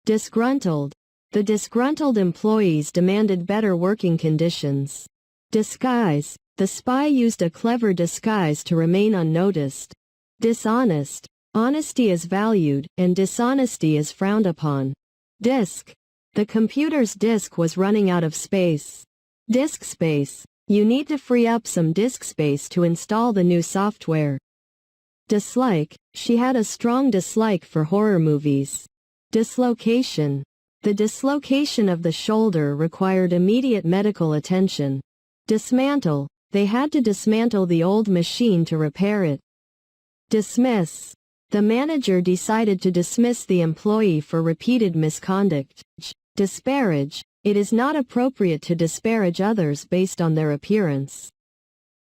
Disgruntled. The disgruntled employees demanded better working conditions. Disguise. The spy used a clever disguise to remain unnoticed. Dishonest. Honesty is valued, and dishonesty is frowned upon. Disk. The computer's disk was running out of space. Disk space. You need to free up some disk space to install the new software. Dislike. She had a strong dislike for horror movies. Dislocation. The dislocation of the shoulder required immediate medical attention. Dismantle. They had to dismantle the old machine to repair it. Dismiss. The manager decided to dismiss the employee for repeated misconduct. Disparage. It is not appropriate to disparage others based on their appearance.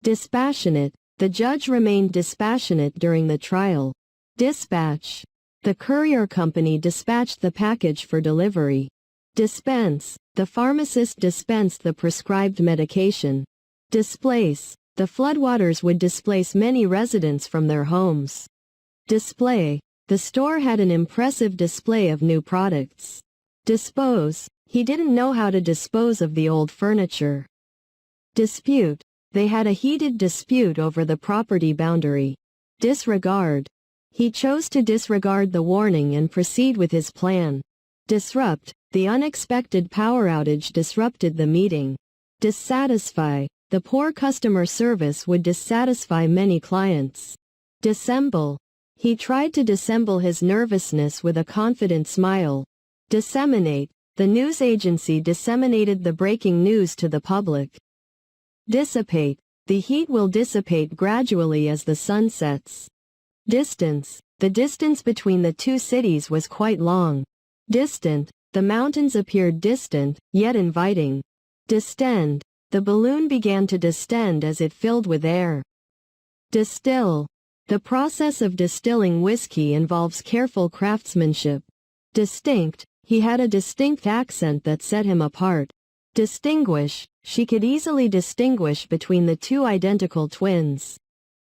Dispassionate. The judge remained dispassionate during the trial. Dispatch. The courier company dispatched the package for delivery. Dispense. The pharmacist dispensed the prescribed medication. Displace. The floodwaters would displace many residents from their homes. Display. The store had an impressive display of new products. Dispose. He didn't know how to dispose of the old furniture. Dispute. They had a heated dispute over the property boundary. Disregard. He chose to disregard the warning and proceed with his plan. Disrupt. The unexpected power outage disrupted the meeting. Dissatisfy. The poor customer service would dissatisfy many clients. Dissemble. He tried to dissemble his nervousness with a confident smile. Disseminate. The news agency disseminated the breaking news to the public. Dissipate. The heat will dissipate gradually as the sun sets. Distance. The distance between the two cities was quite long. Distant. The mountains appeared distant, yet inviting. Distend. The balloon began to distend as it filled with air. Distill. The process of distilling whiskey involves careful craftsmanship. Distinct. He had a distinct accent that set him apart. Distinguish. She could easily distinguish between the two identical twins.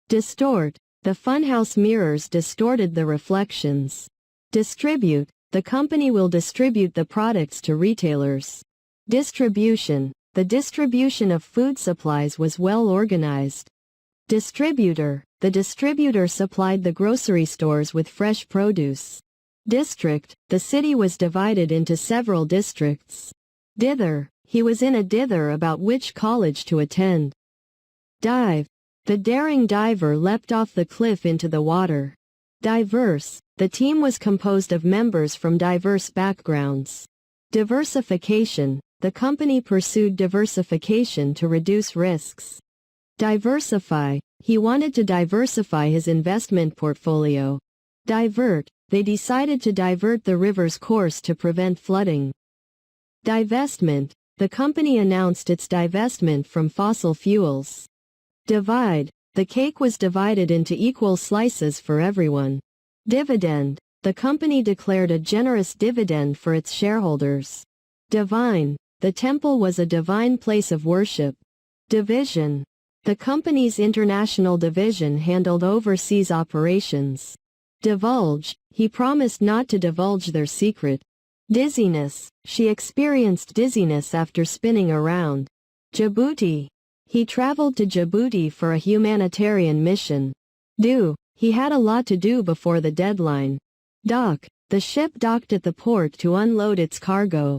Distort. The funhouse mirrors distorted the reflections. Distribute. The company will distribute the products to retailers. Distribution. The distribution of food supplies was well organized. Distributor. The distributor supplied the grocery stores with fresh produce. District. The city was divided into several districts. Dither. He was in a dither about which college to attend. Dive. The daring diver leapt off the cliff into the water. Diverse. The team was composed of members from diverse backgrounds. Diversification. The company pursued diversification to reduce risks. Diversify. He wanted to diversify his investment portfolio. Divert. They decided to divert the river's course to prevent flooding. Divestment. The company announced its divestment from fossil fuels. Divide. The cake was divided into equal slices for everyone. Dividend. The company declared a generous dividend for its shareholders. Divine. The temple was a divine place of worship. Division. The company's international division handled overseas operations. Divulge. He promised not to divulge their secret. Dizziness. She experienced dizziness after spinning around. Djibouti. He traveled to Djibouti for a humanitarian mission. Do. He had a lot to do before the deadline. Dock. The ship docked at the port to unload its cargo.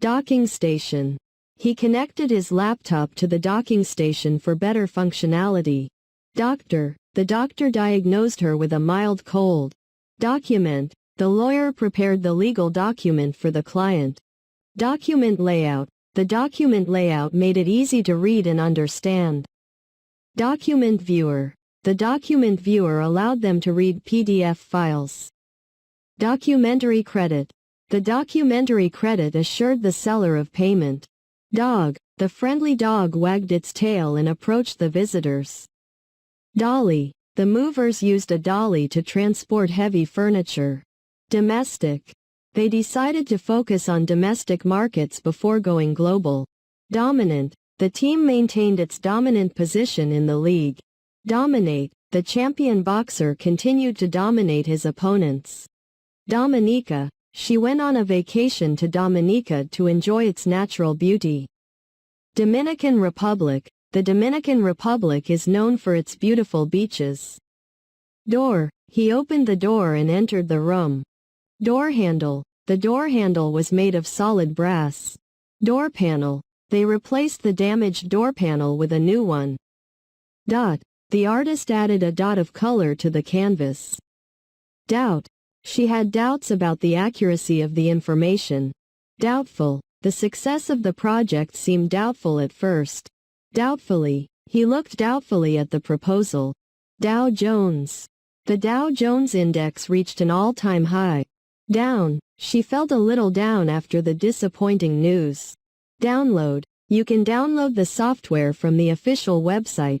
Docking station. He connected his laptop to the docking station for better functionality. Doctor. The doctor diagnosed her with a mild cold. Document. The lawyer prepared the legal document for the client. Document layout. The document layout made it easy to read and understand. Document viewer. The document viewer allowed them to read PDF files. Documentary credit. The documentary credit assured the seller of payment. Dog. The friendly dog wagged its tail and approached the visitors. Dolly. The movers used a dolly to transport heavy furniture. Domestic. They decided to focus on domestic markets before going global. Dominant. The team maintained its dominant position in the league. Dominate. The champion boxer continued to dominate his opponents. Dominica. She went on a vacation to Dominica to enjoy its natural beauty. Dominican Republic. The Dominican Republic is known for its beautiful beaches. Door. He opened the door and entered the room. Door handle. The door handle was made of solid brass. Door panel. They replaced the damaged door panel with a new one. The artist added a dot of color to the canvas. Doubt. She had doubts about the accuracy of the information. Doubtful. The success of the project seemed doubtful at first. Doubtfully. He looked doubtfully at the proposal. Dow Jones. The Dow Jones Index reached an all-time high. Down. She felt a little down after the disappointing news. Download. You can download the software from the official website.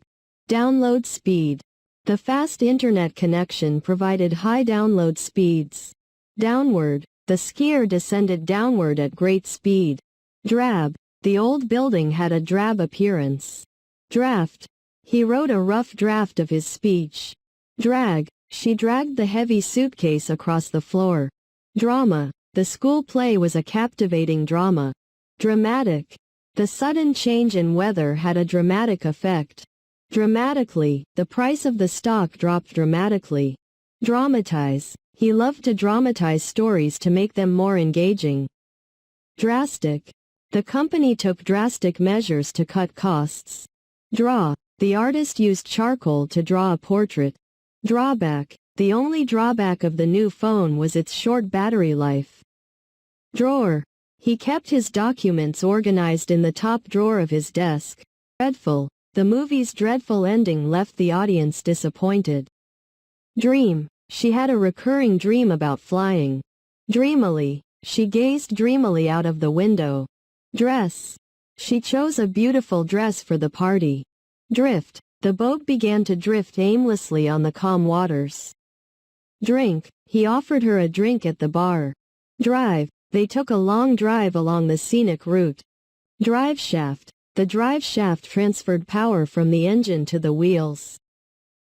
Download speed. The fast internet connection provided high download speeds. Downward. The skier descended downward at great speed. Drab. The old building had a drab appearance. Draft. He wrote a rough draft of his speech. Drag. She dragged the heavy suitcase across the floor. Drama. The school play was a captivating drama. Dramatic. The sudden change in weather had a dramatic effect. Dramatically, the price of the stock dropped dramatically. Dramatize. He loved to dramatize stories to make them more engaging. Drastic. The company took drastic measures to cut costs. Draw. The artist used charcoal to draw a portrait. Drawback. The only drawback of the new phone was its short battery life. Drawer. He kept his documents organized in the top drawer of his desk. Dreadful. The movie's dreadful ending left the audience disappointed. Dream. She had a recurring dream about flying. Dreamily. She gazed dreamily out of the window. Dress. She chose a beautiful dress for the party. Drift. The boat began to drift aimlessly on the calm waters. Drink. He offered her a drink at the bar. Drive. They took a long drive along the scenic route. Drive shaft. The drive shaft transferred power from the engine to the wheels.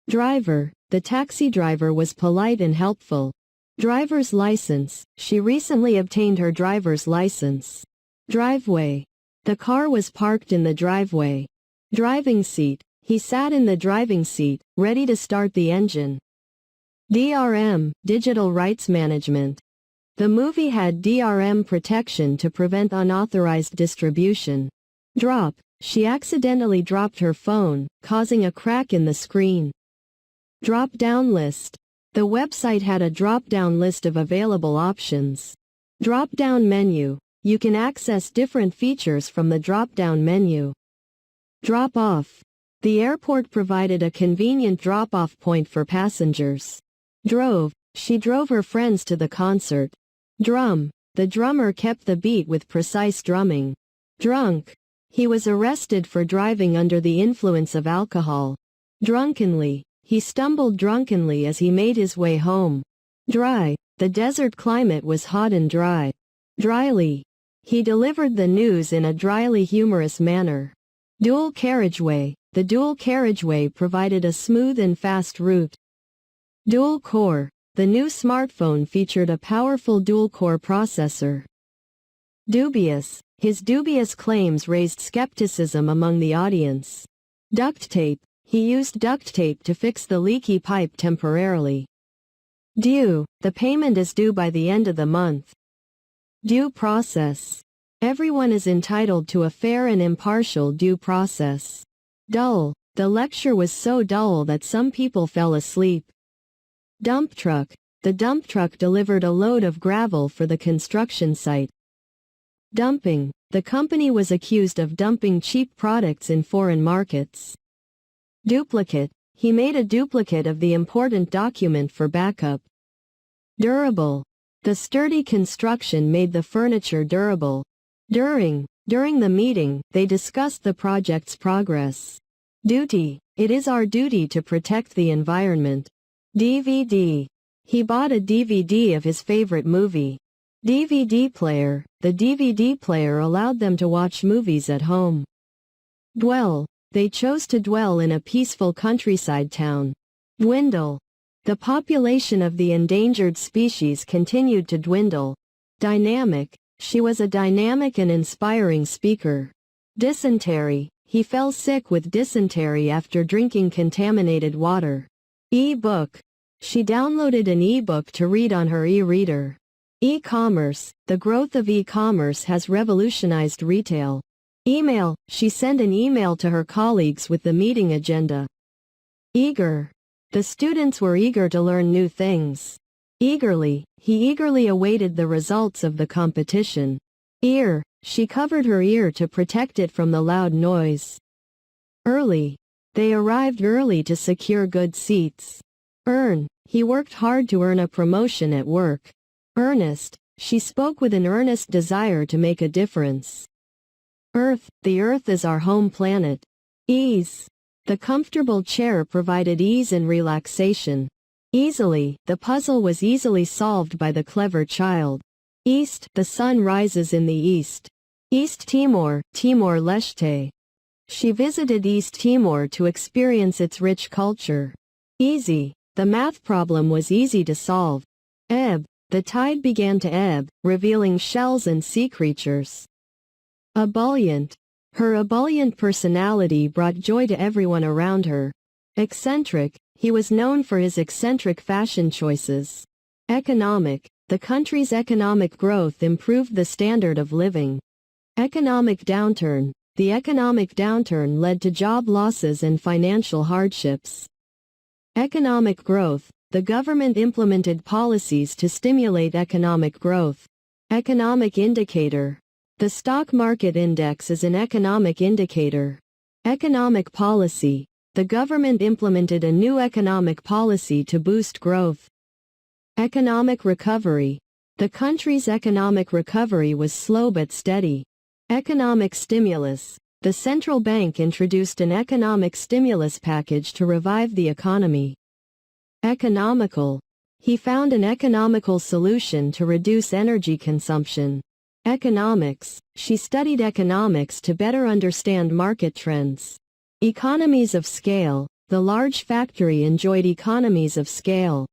Driver. The taxi driver was polite and helpful. Driver's license. She recently obtained her driver's license. Driveway. The car was parked in the driveway. Driving seat. He sat in the driving seat, ready to start the engine. DRM, Digital Rights Management. The movie had DRM protection to prevent unauthorized distribution. Drop. She accidentally dropped her phone, causing a crack in the screen. Drop-down list. The website had a drop-down list of available options. Drop-down menu. You can access different features from the drop-down menu. Drop-off. The airport provided a convenient drop-off point for passengers. Drove. She drove her friends to the concert. Drum. The drummer kept the beat with precise drumming. Drunk. He was arrested for driving under the influence of alcohol. Drunkenly. He stumbled drunkenly as he made his way home. Dry. The desert climate was hot and dry. Dryly. He delivered the news in a dryly humorous manner. Dual carriageway. The dual carriageway provided a smooth and fast route. Dual core. The new smartphone featured a powerful dual-core processor. Dubious. His dubious claims raised skepticism among the audience. Duct tape. He used duct tape to fix the leaky pipe temporarily. Due. The payment is due by the end of the month. Due process. Everyone is entitled to a fair and impartial due process. Dull. The lecture was so dull that some people fell asleep. Dump truck. The dump truck delivered a load of gravel for the construction site. Dumping. The company was accused of dumping cheap products in foreign markets. Duplicate. He made a duplicate of the important document for backup. Durable. The sturdy construction made the furniture durable. During the meeting, they discussed the project's progress. Duty. It is our duty to protect the environment. DVD. He bought a DVD of his favorite movie. DVD player. The DVD player allowed them to watch movies at home. Dwell. They chose to dwell in a peaceful countryside town. Dwindle. The population of the endangered species continued to dwindle. Dynamic. She was a dynamic and inspiring speaker. Dysentery. He fell sick with dysentery after drinking contaminated water. E-book. She downloaded an e-book to read on her e-reader. E-commerce. The growth of e-commerce has revolutionized retail. Email, she sent an email to her colleagues with the meeting agenda. Eager. The students were eager to learn new things. Eagerly, he eagerly awaited the results of the competition. Ear, she covered her ear to protect it from the loud noise. Early. They arrived early to secure good seats. Earn, he worked hard to earn a promotion at work. Earnest, she spoke with an earnest desire to make a difference. Earth, the Earth is our home planet. Ease. The comfortable chair provided ease and relaxation. Easily, the puzzle was easily solved by the clever child. East, the sun rises in the east. East Timor, Timor-Leste. She visited East Timor to experience its rich culture. Easy, the math problem was easy to solve. Ebb, the tide began to ebb, revealing shells and sea creatures. Ebullient. Her ebullient personality brought joy to everyone around her. Eccentric, he was known for his eccentric fashion choices. Economic, the country's economic growth improved the standard of living. Economic downturn, the economic downturn led to job losses and financial hardships. Economic growth, the government implemented policies to stimulate economic growth. Economic indicator. The stock market index is an economic indicator. Economic policy. The government implemented a new economic policy to boost growth. Economic recovery. The country's economic recovery was slow but steady. Economic stimulus. The central bank introduced an economic stimulus package to revive the economy. Economical. He found an economical solution to reduce energy consumption. Economics. She studied economics to better understand market trends. Economies of scale. The large factory enjoyed economies of scale.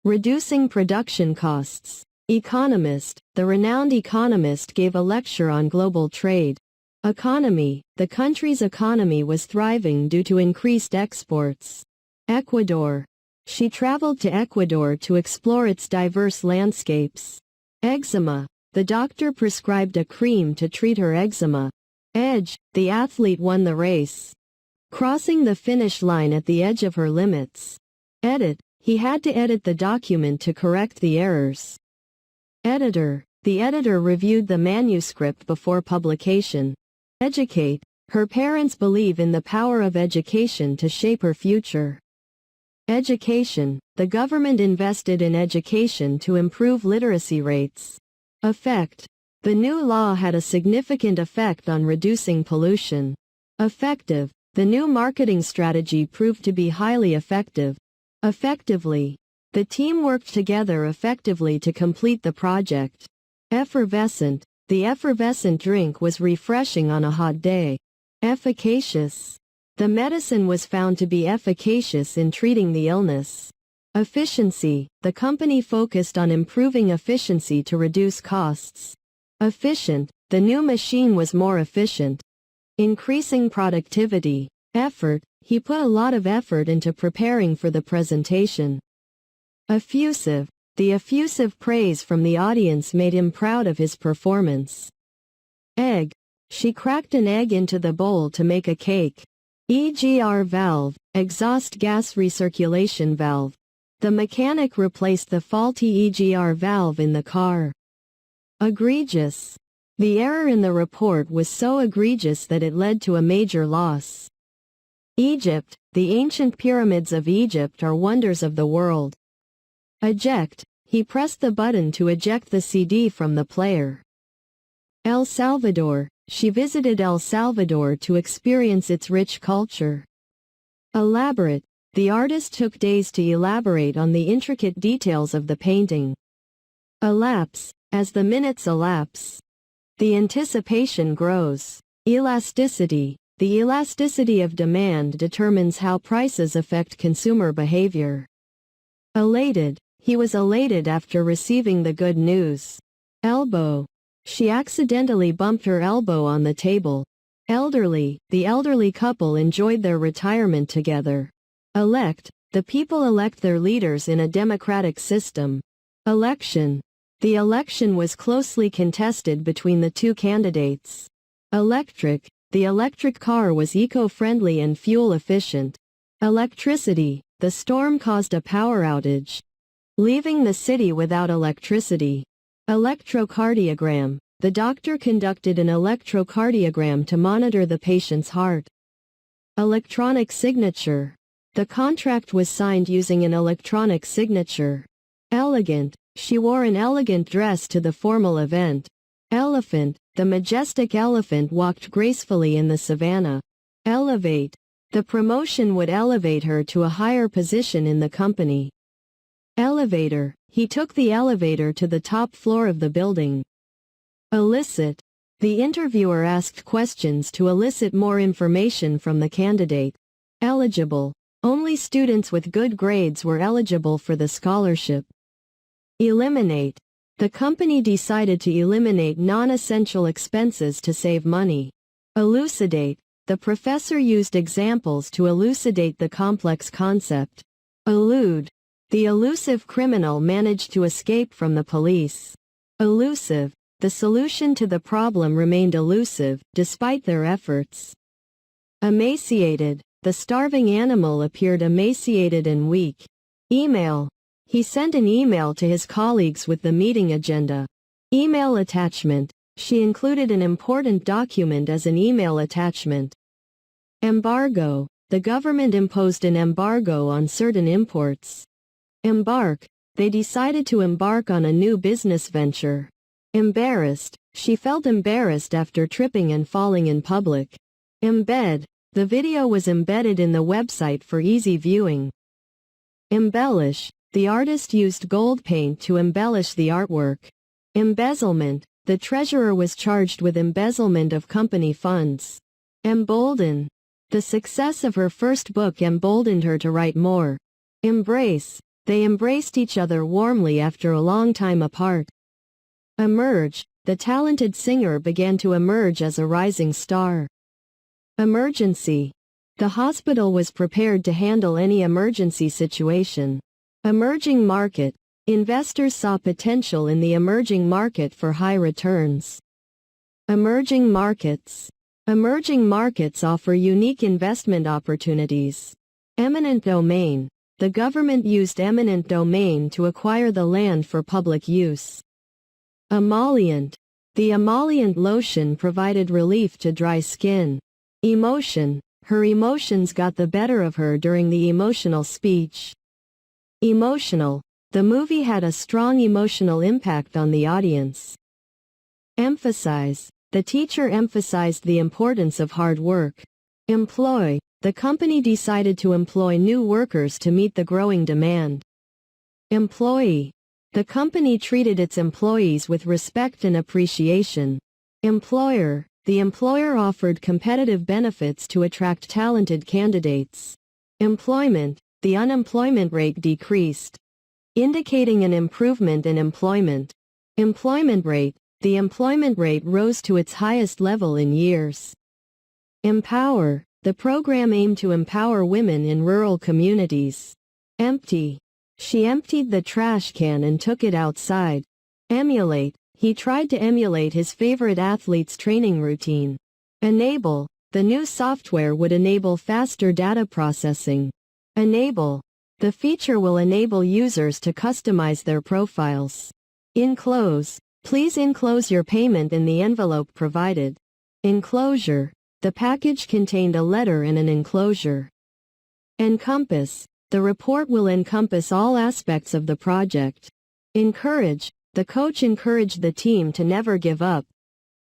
Reducing production costs. Economist. The renowned economist gave a lecture on global trade. Economy. The country's economy was thriving due to increased exports. Ecuador. She traveled to Ecuador to explore its diverse landscapes. Eczema. The doctor prescribed a cream to treat her eczema. Edge. The athlete won the race. Crossing the finish line at the edge of her limits. Edit. He had to edit the document to correct the errors. Editor. The editor reviewed the manuscript before publication. Educate. Her parents believe in the power of education to shape her future. Education. The government invested in education to improve literacy rates. Effect. The new law had a significant effect on reducing pollution. Effective. The new marketing strategy proved to be highly effective. Effectively. The team worked together effectively to complete the project. Effervescent. The effervescent drink was refreshing on a hot day. Efficacious. The medicine was found to be efficacious in treating the illness. Efficiency. The company focused on improving efficiency to reduce costs. Efficient. The new machine was more efficient. Increasing productivity. Effort. He put a lot of effort into preparing for the presentation. Effusive. The effusive praise from the audience made him proud of his performance. Egg. She cracked an egg into the bowl to make a cake. EGR valve. Exhaust gas recirculation valve. The mechanic replaced the faulty EGR valve in the car. Egregious. The error in the report was so egregious that it led to a major loss. Egypt. The ancient pyramids of Egypt are wonders of the world. Eject. He pressed the button to eject the CD from the player. El Salvador. She visited El Salvador to experience its rich culture. Elaborate. The artist took days to elaborate on the intricate details of the painting. Elapse. As the minutes elapse. The anticipation grows. Elasticity. The elasticity of demand determines how prices affect consumer behavior. Elated. He was elated after receiving the good news. Elbow. She accidentally bumped her elbow on the table. Elderly. The elderly couple enjoyed their retirement together. Elect. The people elect their leaders in a democratic system. Election. The election was closely contested between the two candidates. Electric. the electric car was eco-friendly and fuel-efficient. Electricity, the storm caused a power outage, leaving the city without electricity. Electrocardiogram, the doctor conducted an electrocardiogram to monitor the patient's heart. Electronic signature, the contract was signed using an electronic signature. Elegant, she wore an elegant dress to the formal event. Elephant, the majestic elephant walked gracefully in the savannah. Elevate, the promotion would elevate her to a higher position in the company. Elevator, he took the elevator to the top floor of the building. Elicit, the interviewer asked questions to elicit more information from the candidate. Eligible, only students with good grades were eligible for the scholarship. Eliminate, the company decided to eliminate non-essential expenses to save money. Elucidate, the professor used examples to elucidate the complex concept. Elude, the elusive criminal managed to escape from the police. Elusive, the solution to the problem remained elusive, despite their efforts. Emaciated, the starving animal appeared emaciated and weak. Email, he sent an email to his colleagues with the meeting agenda. Email attachment, she included an important document as an email attachment. Embargo, the government imposed an embargo on certain imports. Embark, they decided to embark on a new business venture. Embarrassed, she felt embarrassed after tripping and falling in public. Embed, the video was embedded in the website for easy viewing. Embellish, the artist used gold paint to embellish the artwork. Embezzlement, the treasurer was charged with embezzlement of company funds. Embolden, the success of her first book emboldened her to write more. Embrace, they embraced each other warmly after a long time apart. Emerge, the talented singer began to emerge as a rising star. Emergency, the hospital was prepared to handle any emergency situation. Emerging market, investors saw potential in the emerging market for high returns. Emerging markets, emerging markets offer unique investment opportunities. Eminent domain, the government used eminent domain to acquire the land for public use. Emollient, the emollient lotion provided relief to dry skin. Emotion, her emotions got the better of her during the emotional speech. Emotional, the movie had a strong emotional impact on the audience. Emphasize, the teacher emphasized the importance of hard work. Employ, the company decided to employ new workers to meet the growing demand. Employee, the company treated its employees with respect and appreciation. Employer, the employer offered competitive benefits to attract talented candidates. Employment, the unemployment rate decreased, indicating an improvement in employment. Employment rate, the employment rate rose to its highest level in years. Empower, the program aimed to empower women in rural communities. Empty, she emptied the trash can and took it outside. Emulate, he tried to emulate his favorite athlete's training routine. Enable, the new software would enable faster data processing. Enable, the feature will enable users to customize their profiles. Enclose, please enclose your payment in the envelope provided. Enclosure, the package contained a letter and an enclosure. Encompass, the report will encompass all aspects of the project. Encourage, the coach encouraged the team to never give up.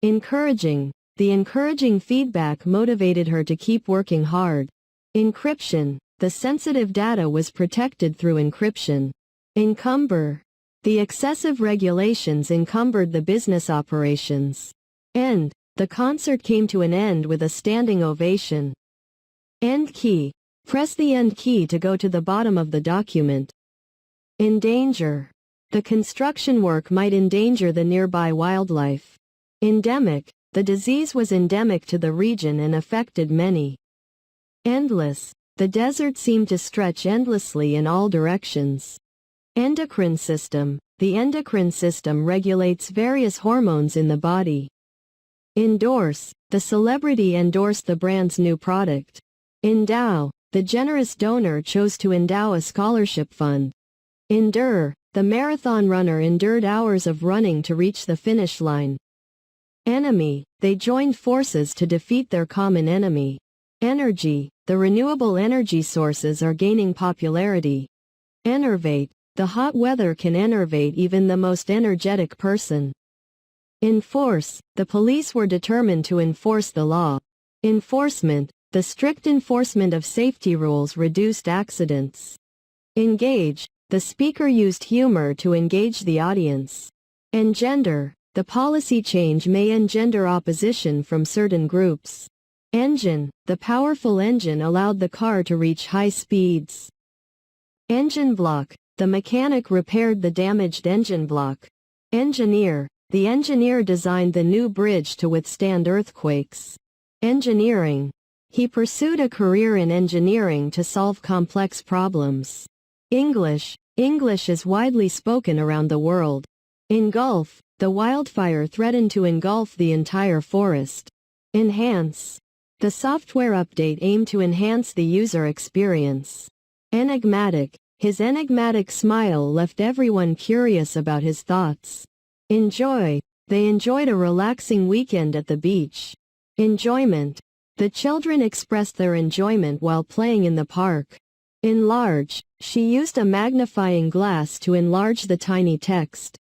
Encouraging, the encouraging feedback motivated her to keep working hard. Encryption, the sensitive data was protected through encryption. Encumber, the excessive regulations encumbered the business operations. End, the concert came to an end with a standing ovation. End key, press the end key to go to the bottom of the document. Endanger, the construction work might endanger the nearby wildlife. Endemic, the disease was endemic to the region and affected many. Endless, the desert seemed to stretch endlessly in all directions. Endocrine system, the endocrine system regulates various hormones in the body. Endorse, the celebrity endorsed the brand's new product. Endow, the generous donor chose to endow a scholarship fund. Endure, the marathon runner endured hours of running to reach the finish line. Enemy, they joined forces to defeat their common enemy. Energy, the renewable energy sources are gaining popularity. Enervate, the hot weather can enervate even the most energetic person. Enforce, the police were determined to enforce the law. Enforcement, the strict enforcement of safety rules reduced accidents. Engage, the speaker used humor to engage the audience. Engender, the policy change may engender opposition from certain groups. Engine, the powerful engine allowed the car to reach high speeds. Engine block, the mechanic repaired the damaged engine block. Engineer, the engineer designed the new bridge to withstand earthquakes. Engineering, he pursued a career in engineering to solve complex problems. English, English is widely spoken around the world. Engulf, the wildfire threatened to engulf the entire forest. Enhance, the software update aimed to enhance the user experience. Enigmatic, his enigmatic smile left everyone curious about his thoughts. Enjoy, they enjoyed a relaxing weekend at the beach. Enjoyment, the children expressed their enjoyment while playing in the park. Enlarge, she used a magnifying glass to enlarge the tiny text.